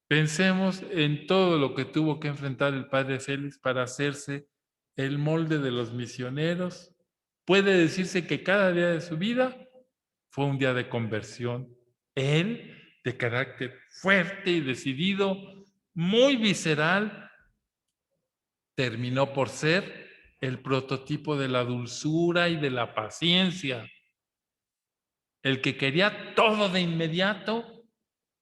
Pensemos en todo lo que tuvo que enfrentar el padre Félix para hacerse el molde de los misioneros. Puede decirse que cada día de su vida fue un día de conversión. Él, de carácter fuerte y decidido, muy visceral, terminó por ser el prototipo de la dulzura y de la paciencia. El que quería todo de inmediato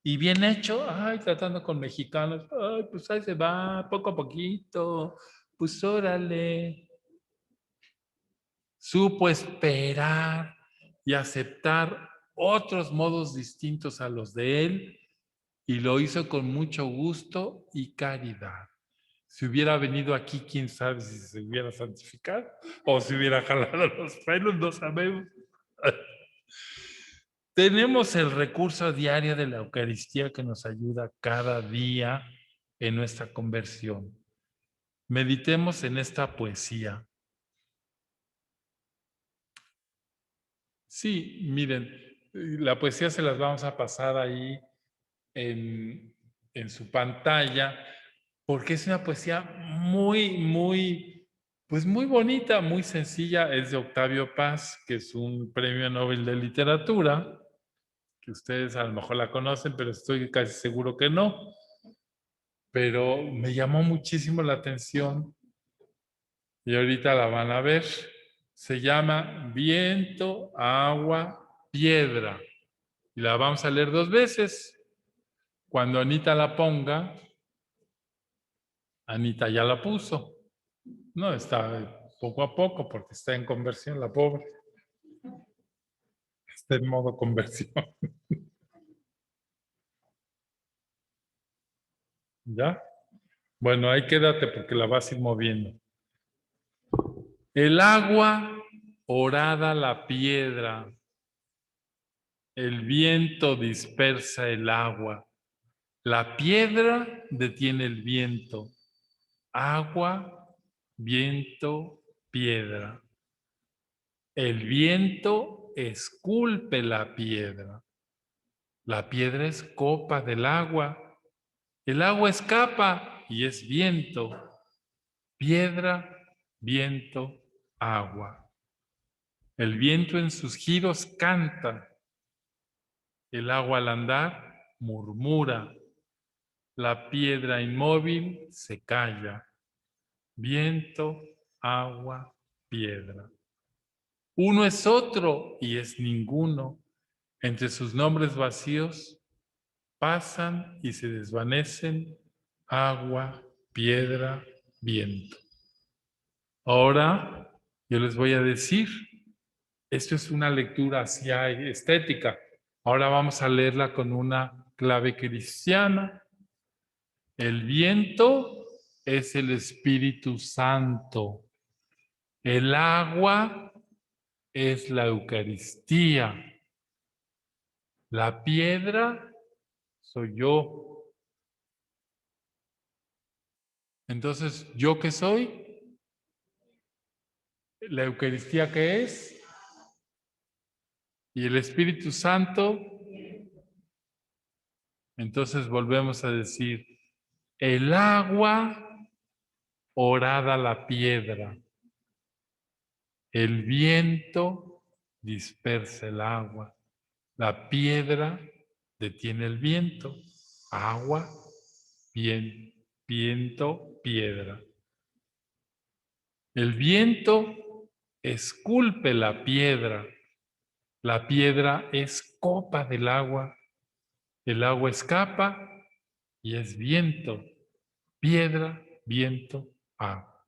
y bien hecho, tratando con mexicanos, pues ahí se va, poco a poquito, pues órale. Supo esperar y aceptar otros modos distintos a los de él y lo hizo con mucho gusto y caridad. Si hubiera venido aquí, quién sabe si se hubiera santificado o si hubiera jalado los pelos, no sabemos. Tenemos el recurso diario de la Eucaristía que nos ayuda cada día en nuestra conversión. Meditemos en esta poesía. Sí, miren, la poesía se las vamos a pasar ahí en su pantalla, porque es una poesía pues muy bonita, muy sencilla. Es de Octavio Paz, que es un premio Nobel de Literatura, que ustedes a lo mejor la conocen, pero estoy casi seguro que no. Pero me llamó muchísimo la atención y ahorita la van a ver. Se llama Viento, Agua, Piedra. Y la vamos a leer 2 veces. Cuando Anita la ponga, Anita ya la puso. No, está poco a poco porque está en conversión la pobre. Está en modo conversión. ¿Ya? Bueno, ahí quédate porque la vas a ir moviendo. El agua horada la piedra. El viento dispersa el agua. La piedra detiene el viento. Agua, viento, piedra. El viento esculpe la piedra. La piedra es copa del agua. El agua escapa y es viento. Piedra, viento, agua. El viento en sus giros canta. El agua al andar murmura. La piedra inmóvil se calla. Viento, agua, piedra. Uno es otro y es ninguno. Entre sus nombres vacíos pasan y se desvanecen agua, piedra, viento. Ahora yo les voy a decir, esto es una lectura hacia estética. Ahora vamos a leerla con una clave cristiana. El viento es el Espíritu Santo. El agua es la Eucaristía. La piedra soy yo. Entonces, ¿yo qué soy? ¿La Eucaristía qué es? ¿Y el Espíritu Santo? Entonces volvemos a decir, el agua horada la piedra, el viento dispersa el agua, la piedra detiene el viento. agua, viento, piedra. El viento esculpe la piedra es copa del agua, el agua escapa y es viento, piedra, viento, agua.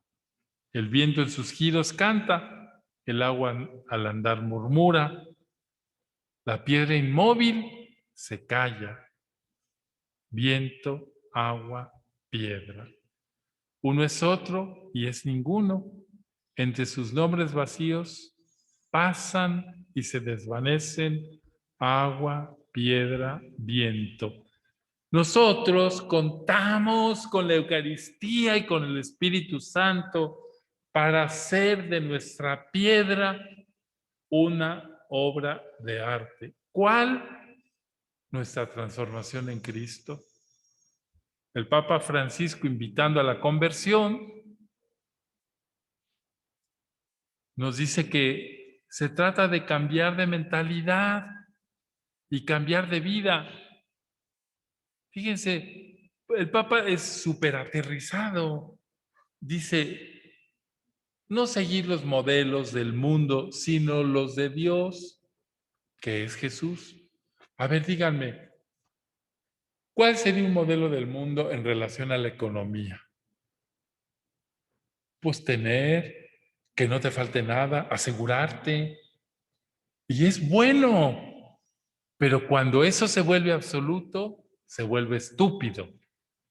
El viento en sus giros canta, el agua al andar murmura, la piedra inmóvil se calla. Viento, agua, piedra. Uno es otro y es ninguno. Entre sus nombres vacíos pasan y se desvanecen agua, piedra, viento. Nosotros contamos con la Eucaristía y con el Espíritu Santo para hacer de nuestra piedra una obra de arte. ¿Cuál? Nuestra transformación en Cristo. El Papa Francisco, invitando a la conversión, nos dice que se trata de cambiar de mentalidad y cambiar de vida. Fíjense, el Papa es súper aterrizado. Dice, no seguir los modelos del mundo, sino los de Dios, que es Jesús. A ver, díganme, ¿cuál sería un modelo del mundo en relación a la economía? Pues tener, que no te falte nada, asegurarte. Y es bueno, pero cuando eso se vuelve absoluto, se vuelve estúpido.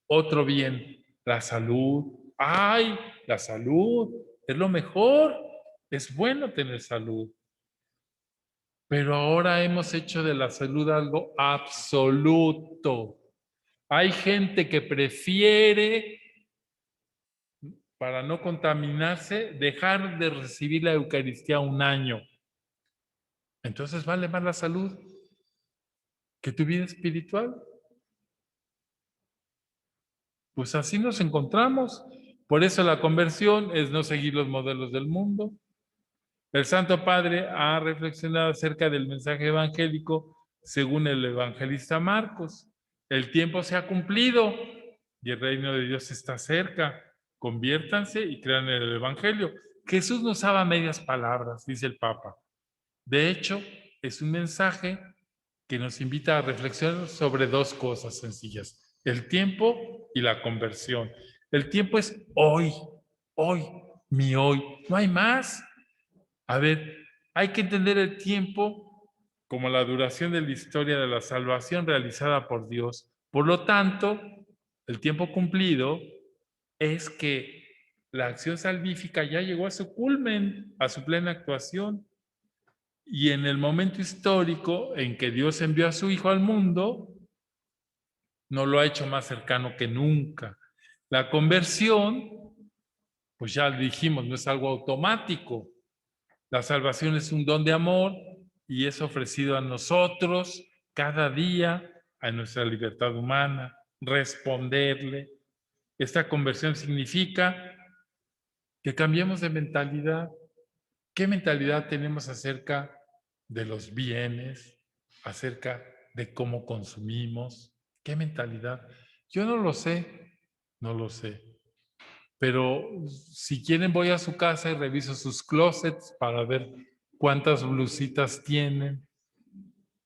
Otro bien, la salud. ¡Ay! La salud es lo mejor. Es bueno tener salud. Pero ahora hemos hecho de la salud algo absoluto. Hay gente que prefiere, para no contaminarse, dejar de recibir la Eucaristía un año. Entonces vale más la salud que tu vida espiritual. Pues así nos encontramos. Por eso la conversión es no seguir los modelos del mundo. El Santo Padre ha reflexionado acerca del mensaje evangélico según el evangelista Marcos. El tiempo se ha cumplido y el reino de Dios está cerca. Conviértanse y crean en el evangelio. Jesús no usaba medias palabras, dice el Papa. De hecho, es un mensaje que nos invita a reflexionar sobre dos cosas sencillas: el tiempo y la conversión. El tiempo es hoy, mi hoy, no hay más. A ver, hay que entender el tiempo como la duración de la historia de la salvación realizada por Dios. Por lo tanto, el tiempo cumplido es que la acción salvífica ya llegó a su culmen, a su plena actuación. Y en el momento histórico en que Dios envió a su Hijo al mundo, nos lo ha hecho más cercano que nunca. La conversión, pues ya dijimos, no es algo automático. La salvación es un don de amor y es ofrecido a nosotros cada día, a nuestra libertad humana, responderle. Esta conversión significa que cambiemos de mentalidad. ¿Qué mentalidad tenemos acerca de los bienes, acerca de cómo consumimos? ¿Qué mentalidad? Yo no lo sé, no lo sé. Pero si quieren voy a su casa y reviso sus closets para ver cuántas blusitas tienen,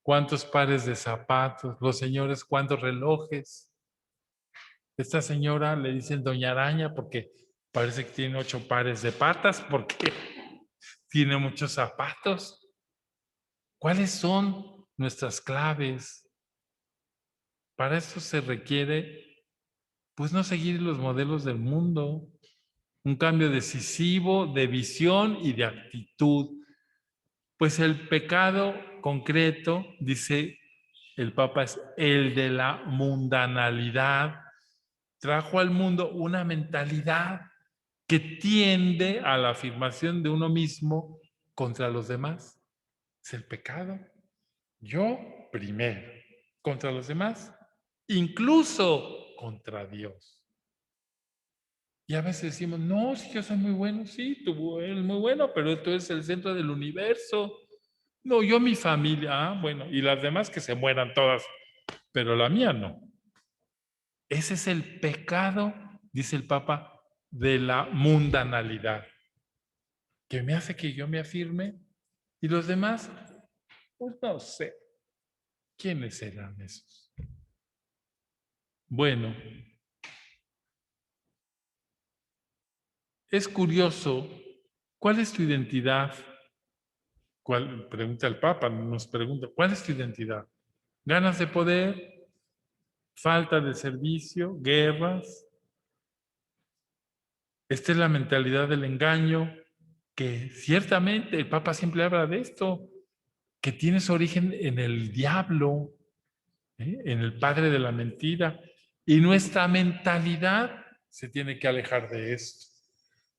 cuántos pares de zapatos, los señores cuántos relojes. Esta señora le dicen Doña Araña porque parece que tiene 8 pares de patas porque tiene muchos zapatos. ¿Cuáles son nuestras claves? Para eso se requiere, pues, no seguir los modelos del mundo, un cambio decisivo de visión y de actitud. Pues el pecado concreto, dice el Papa, es el de la mundanalidad. Trajo al mundo una mentalidad que tiende a la afirmación de uno mismo contra los demás. Es el pecado. Yo primero, contra los demás, incluso contra Dios. Y a veces decimos, no, si yo soy muy bueno, sí, tú eres muy bueno, pero tú eres el centro del universo. No, yo mi familia, bueno, y las demás que se mueran todas, pero la mía no. Ese es el pecado, dice el Papa, de la mundanalidad, que me hace que yo me afirme y los demás, pues no sé, ¿quiénes serán esos? Bueno, es curioso, ¿cuál es tu identidad? Pregunta el Papa, nos pregunta, ¿cuál es tu identidad? ¿Ganas de poder? ¿Falta de servicio? ¿Guerras? Esta es la mentalidad del engaño, que ciertamente el Papa siempre habla de esto, que tiene su origen en el diablo, en el padre de la mentira, y nuestra mentalidad se tiene que alejar de esto.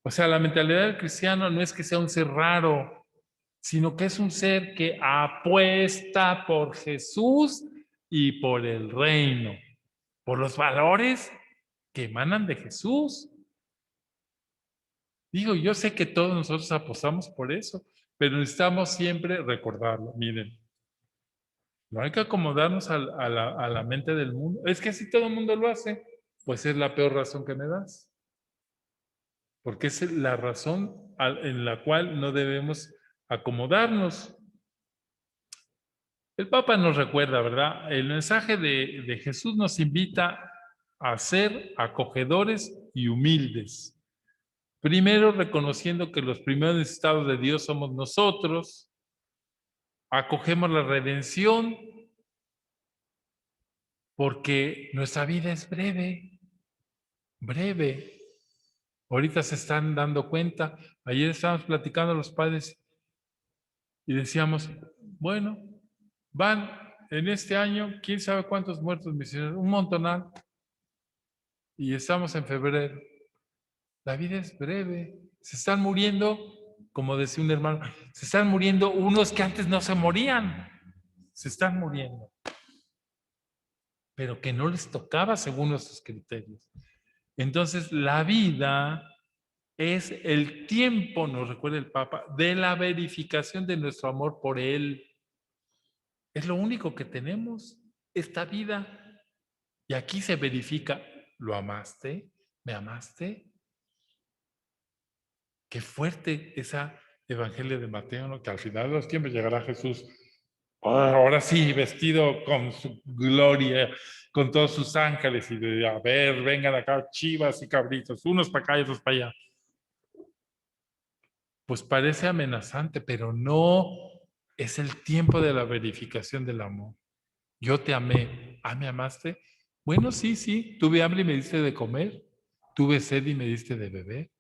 O sea, la mentalidad del cristiano no es que sea un ser raro, sino que es un ser que apuesta por Jesús y por el reino, por los valores que emanan de Jesús. Digo, yo sé que todos nosotros apostamos por eso, pero necesitamos siempre recordarlo. Miren, no hay que acomodarnos a la mente del mundo. Es que si todo el mundo lo hace, pues es la peor razón que me das. Porque es la razón en la cual no debemos acomodarnos. El Papa nos recuerda, ¿verdad? El mensaje de Jesús nos invita a ser acogedores y humildes. Primero, reconociendo que los primeros necesitados de Dios somos nosotros, acogemos la redención porque nuestra vida es breve, breve. Ahorita se están dando cuenta. Ayer estábamos platicando los padres y decíamos, bueno, van en este año, quién sabe cuántos muertos misioneros, un montonal, y estamos en febrero. La vida es breve. Se están muriendo, como decía un hermano, se están muriendo unos que antes no se morían. Se están muriendo. Pero que no les tocaba según nuestros criterios. Entonces, la vida es el tiempo, nos recuerda el Papa, de la verificación de nuestro amor por Él. Es lo único que tenemos, esta vida. Y aquí se verifica, ¿lo amaste? ¿Me amaste? Qué fuerte esa evangelio de Mateo, ¿no? Que al final de los tiempos llegará Jesús, ahora sí, vestido con su gloria, con todos sus ángeles, y de, a ver, vengan acá chivas y cabritos, unos para acá y otros para allá. Pues parece amenazante, pero no es el tiempo de la verificación del amor. Yo te amé. ¿Ah, me amaste? Bueno, sí, sí. Tuve hambre y me diste de comer. Tuve sed y me diste de beber.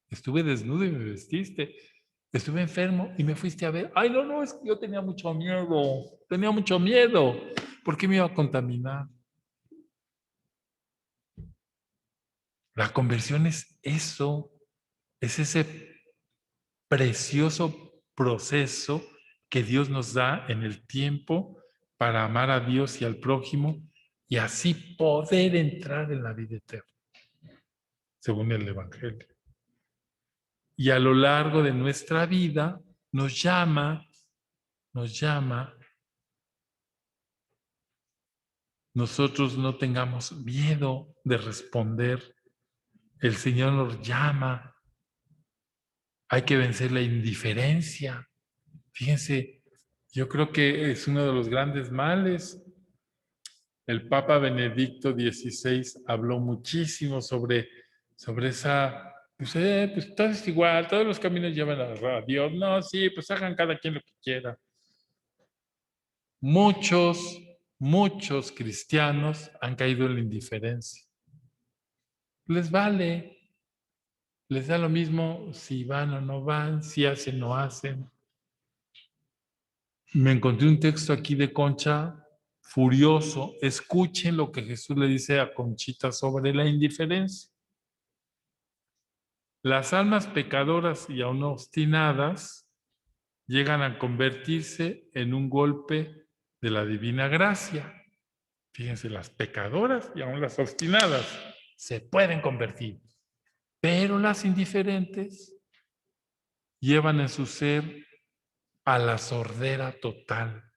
Estuve desnudo y me vestiste. Estuve enfermo y me fuiste a ver. Ay, no, no, es que yo tenía mucho miedo. Tenía mucho miedo. ¿Por qué me iba a contaminar? La conversión es eso. Es ese precioso proceso que Dios nos da en el tiempo para amar a Dios y al prójimo y así poder entrar en la vida eterna, según el Evangelio. Y a lo largo de nuestra vida nos llama, nosotros no tengamos miedo de responder. El Señor nos llama. Hay que vencer la indiferencia. Fíjense, yo creo que es uno de los grandes males. El Papa Benedicto XVI habló muchísimo sobre esa, pues todo es igual, todos los caminos llevan a Dios. No, sí, pues hagan cada quien lo que quiera. Muchos cristianos han caído en la indiferencia. Les vale, les da lo mismo si van o no van, si hacen o no hacen. Me encontré un texto aquí de Concha furioso. Escuchen lo que Jesús le dice a Conchita sobre la indiferencia. Las almas pecadoras y aún obstinadas llegan a convertirse en un golpe de la divina gracia. Fíjense, las pecadoras y aún las obstinadas se pueden convertir, pero las indiferentes llevan en su ser a la sordera total,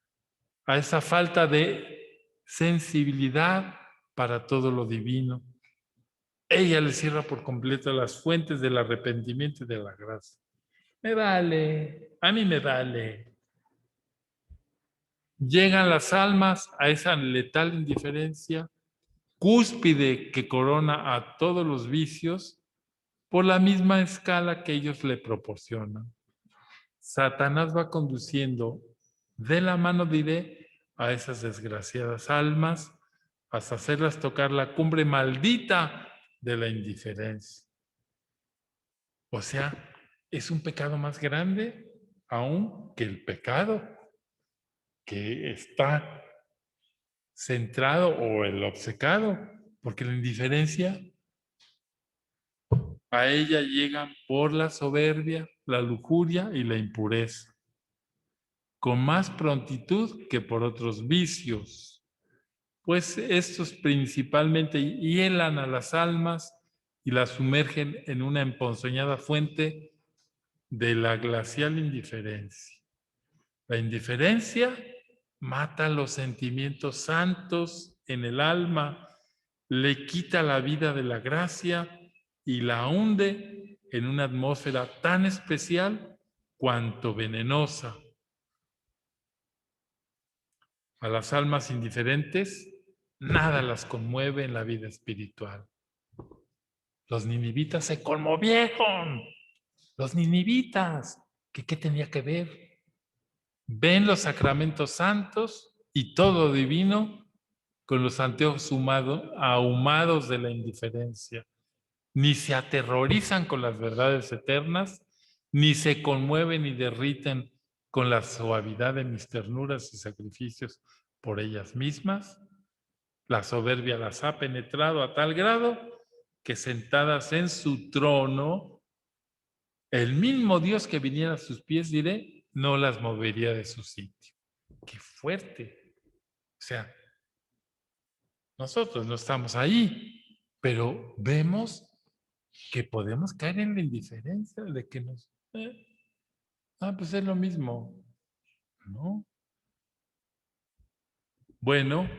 a esa falta de sensibilidad para todo lo divino. Ella le cierra por completo las fuentes del arrepentimiento y de la gracia. Me vale, a mí me vale. Llegan las almas a esa letal indiferencia, cúspide que corona a todos los vicios por la misma escala que ellos le proporcionan. Satanás va conduciendo de la mano, diré, a esas desgraciadas almas hasta hacerlas tocar la cumbre maldita de la indiferencia. O sea, es un pecado más grande aún que el pecado que está centrado o el obcecado, porque la indiferencia a ella llegan por la soberbia, la lujuria y la impureza, con más prontitud que por otros vicios, pues estos principalmente hielan a las almas y las sumergen en una emponzoñada fuente de la glacial indiferencia. La indiferencia mata los sentimientos santos en el alma, le quita la vida de la gracia y la hunde en una atmósfera tan especial cuanto venenosa. A las almas indiferentes, nada las conmueve en la vida espiritual. Los ninivitas se conmovieron. Los ninivitas, ¿qué tenía que ver? Ven los sacramentos santos y todo divino con los anteojos ahumados de la indiferencia. Ni se aterrorizan con las verdades eternas, ni se conmueven y derriten con la suavidad de mis ternuras y sacrificios por ellas mismas. La soberbia las ha penetrado a tal grado que sentadas en su trono, el mismo Dios que viniera a sus pies, diré, no las movería de su sitio. ¡Qué fuerte! O sea, nosotros no estamos ahí, pero vemos que podemos caer en la indiferencia de que nos... pues es lo mismo, ¿no? Bueno,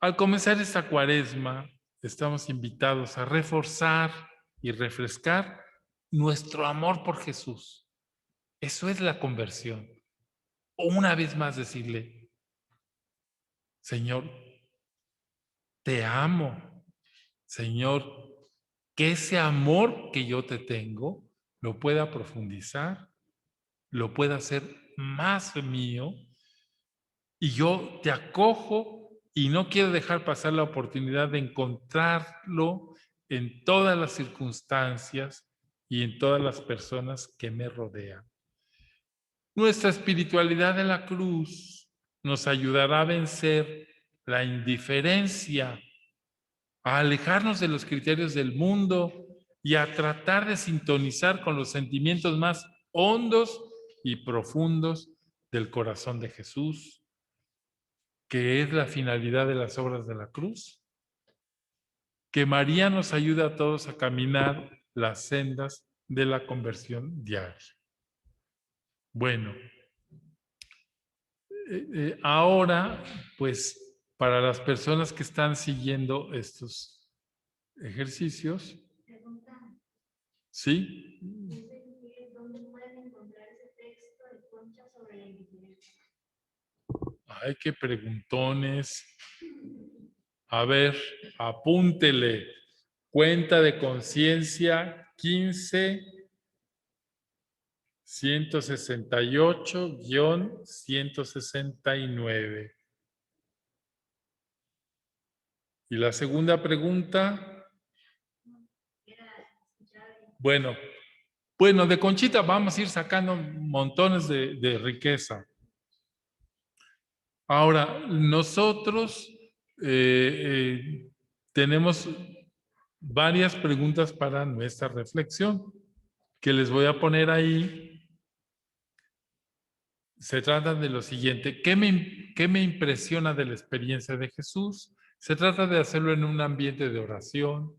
al comenzar esta cuaresma, estamos invitados a reforzar y refrescar nuestro amor por Jesús. Eso es la conversión. O una vez más decirle, Señor, te amo. Señor, que ese amor que yo te tengo lo pueda profundizar, lo pueda hacer más mío, y yo te acojo y no quiero dejar pasar la oportunidad de encontrarlo en todas las circunstancias y en todas las personas que me rodean. Nuestra espiritualidad de la cruz nos ayudará a vencer la indiferencia, a alejarnos de los criterios del mundo y a tratar de sintonizar con los sentimientos más hondos y profundos del corazón de Jesús, que es la finalidad de las obras de la cruz. Que María nos ayude a todos a caminar las sendas de la conversión diaria. Bueno, ahora, pues, para las personas que están siguiendo estos ejercicios, ¿sí? ¿Dónde pueden encontrar ese texto de Concha sobre la indiferencia? Ay, qué preguntones. A ver, apúntele. Cuenta de conciencia 15-168-169. Y la segunda pregunta. Bueno, de Conchita vamos a ir sacando montones de riqueza. Ahora, nosotros tenemos varias preguntas para nuestra reflexión que les voy a poner ahí. Se trata de lo siguiente: ¿qué me impresiona de la experiencia de Jesús? Se trata de hacerlo en un ambiente de oración,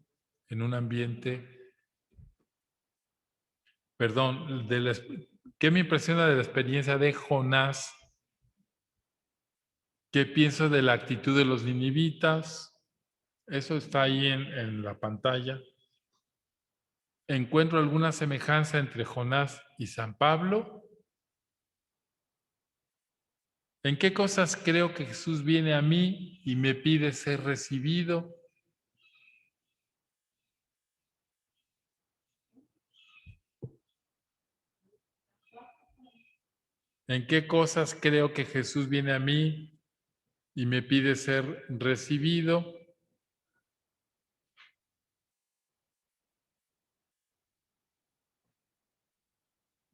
en un ambiente, perdón, ¿qué me impresiona de la experiencia de Jonás? ¿Qué pienso de la actitud de los ninivitas? Eso está ahí en la pantalla. ¿Encuentro alguna semejanza entre Jonás y San Pablo? ¿En qué cosas creo que Jesús viene a mí y me pide ser recibido? ¿En qué cosas creo que Jesús viene a mí y me pide ser recibido?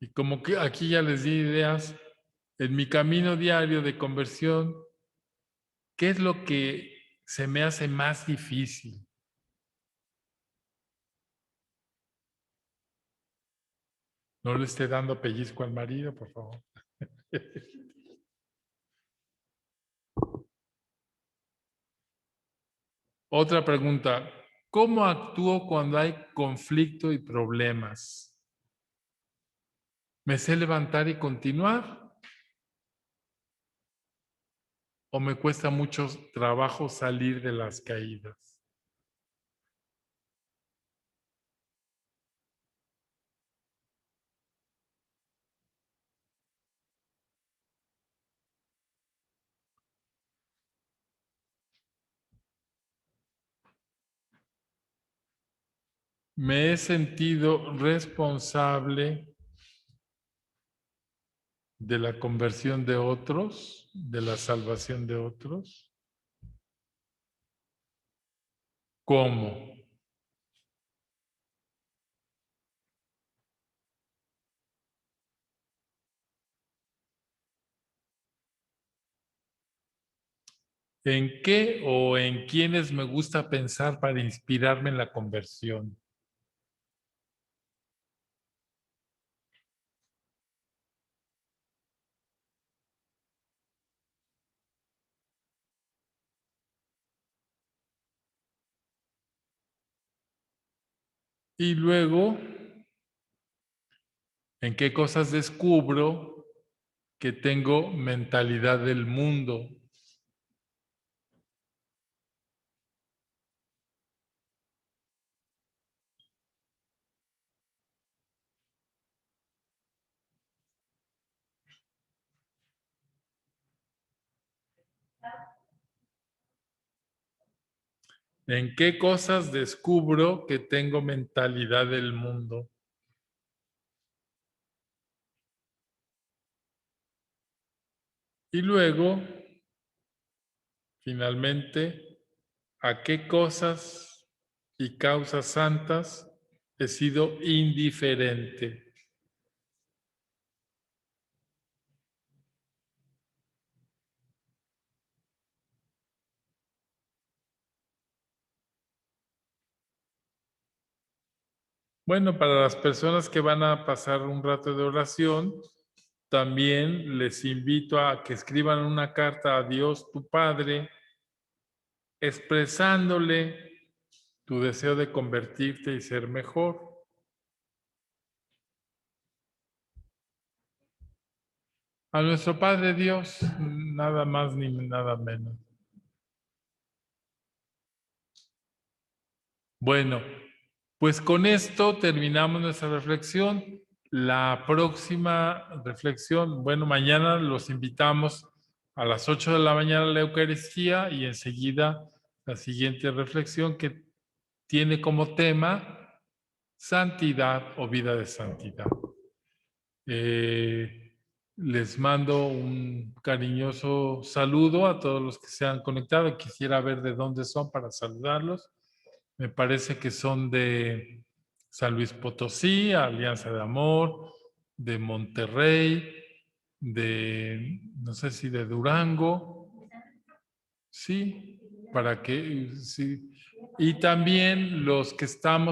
Y como que aquí ya les di ideas, en mi camino diario de conversión, ¿qué es lo que se me hace más difícil? No le esté dando pellizco al marido, por favor. Otra pregunta. ¿Cómo actúo cuando hay conflicto y problemas? ¿Me sé levantar y continuar? ¿O me cuesta mucho trabajo salir de las caídas? ¿Me he sentido responsable de la conversión de otros, de la salvación de otros? ¿Cómo? ¿En qué o en quiénes me gusta pensar para inspirarme en la conversión? Y luego, ¿en qué cosas descubro que tengo mentalidad del mundo? ¿En qué cosas descubro que tengo mentalidad del mundo? Y luego, finalmente, ¿a qué cosas y causas santas he sido indiferente? Bueno, para las personas que van a pasar un rato de oración, también les invito a que escriban una carta a Dios, tu Padre, expresándole tu deseo de convertirte y ser mejor. A nuestro Padre Dios, nada más ni nada menos. Bueno, pues con esto terminamos nuestra reflexión. La próxima reflexión, bueno, mañana los invitamos a las 8 de la mañana a la Eucaristía y enseguida la siguiente reflexión que tiene como tema santidad o vida de santidad. Les mando un cariñoso saludo a todos los que se han conectado. Quisiera ver de dónde son para saludarlos. Me parece que son de San Luis Potosí, Alianza de Amor, de Monterrey, de, no sé si de Durango. Sí, para que, sí. Y también los que estamos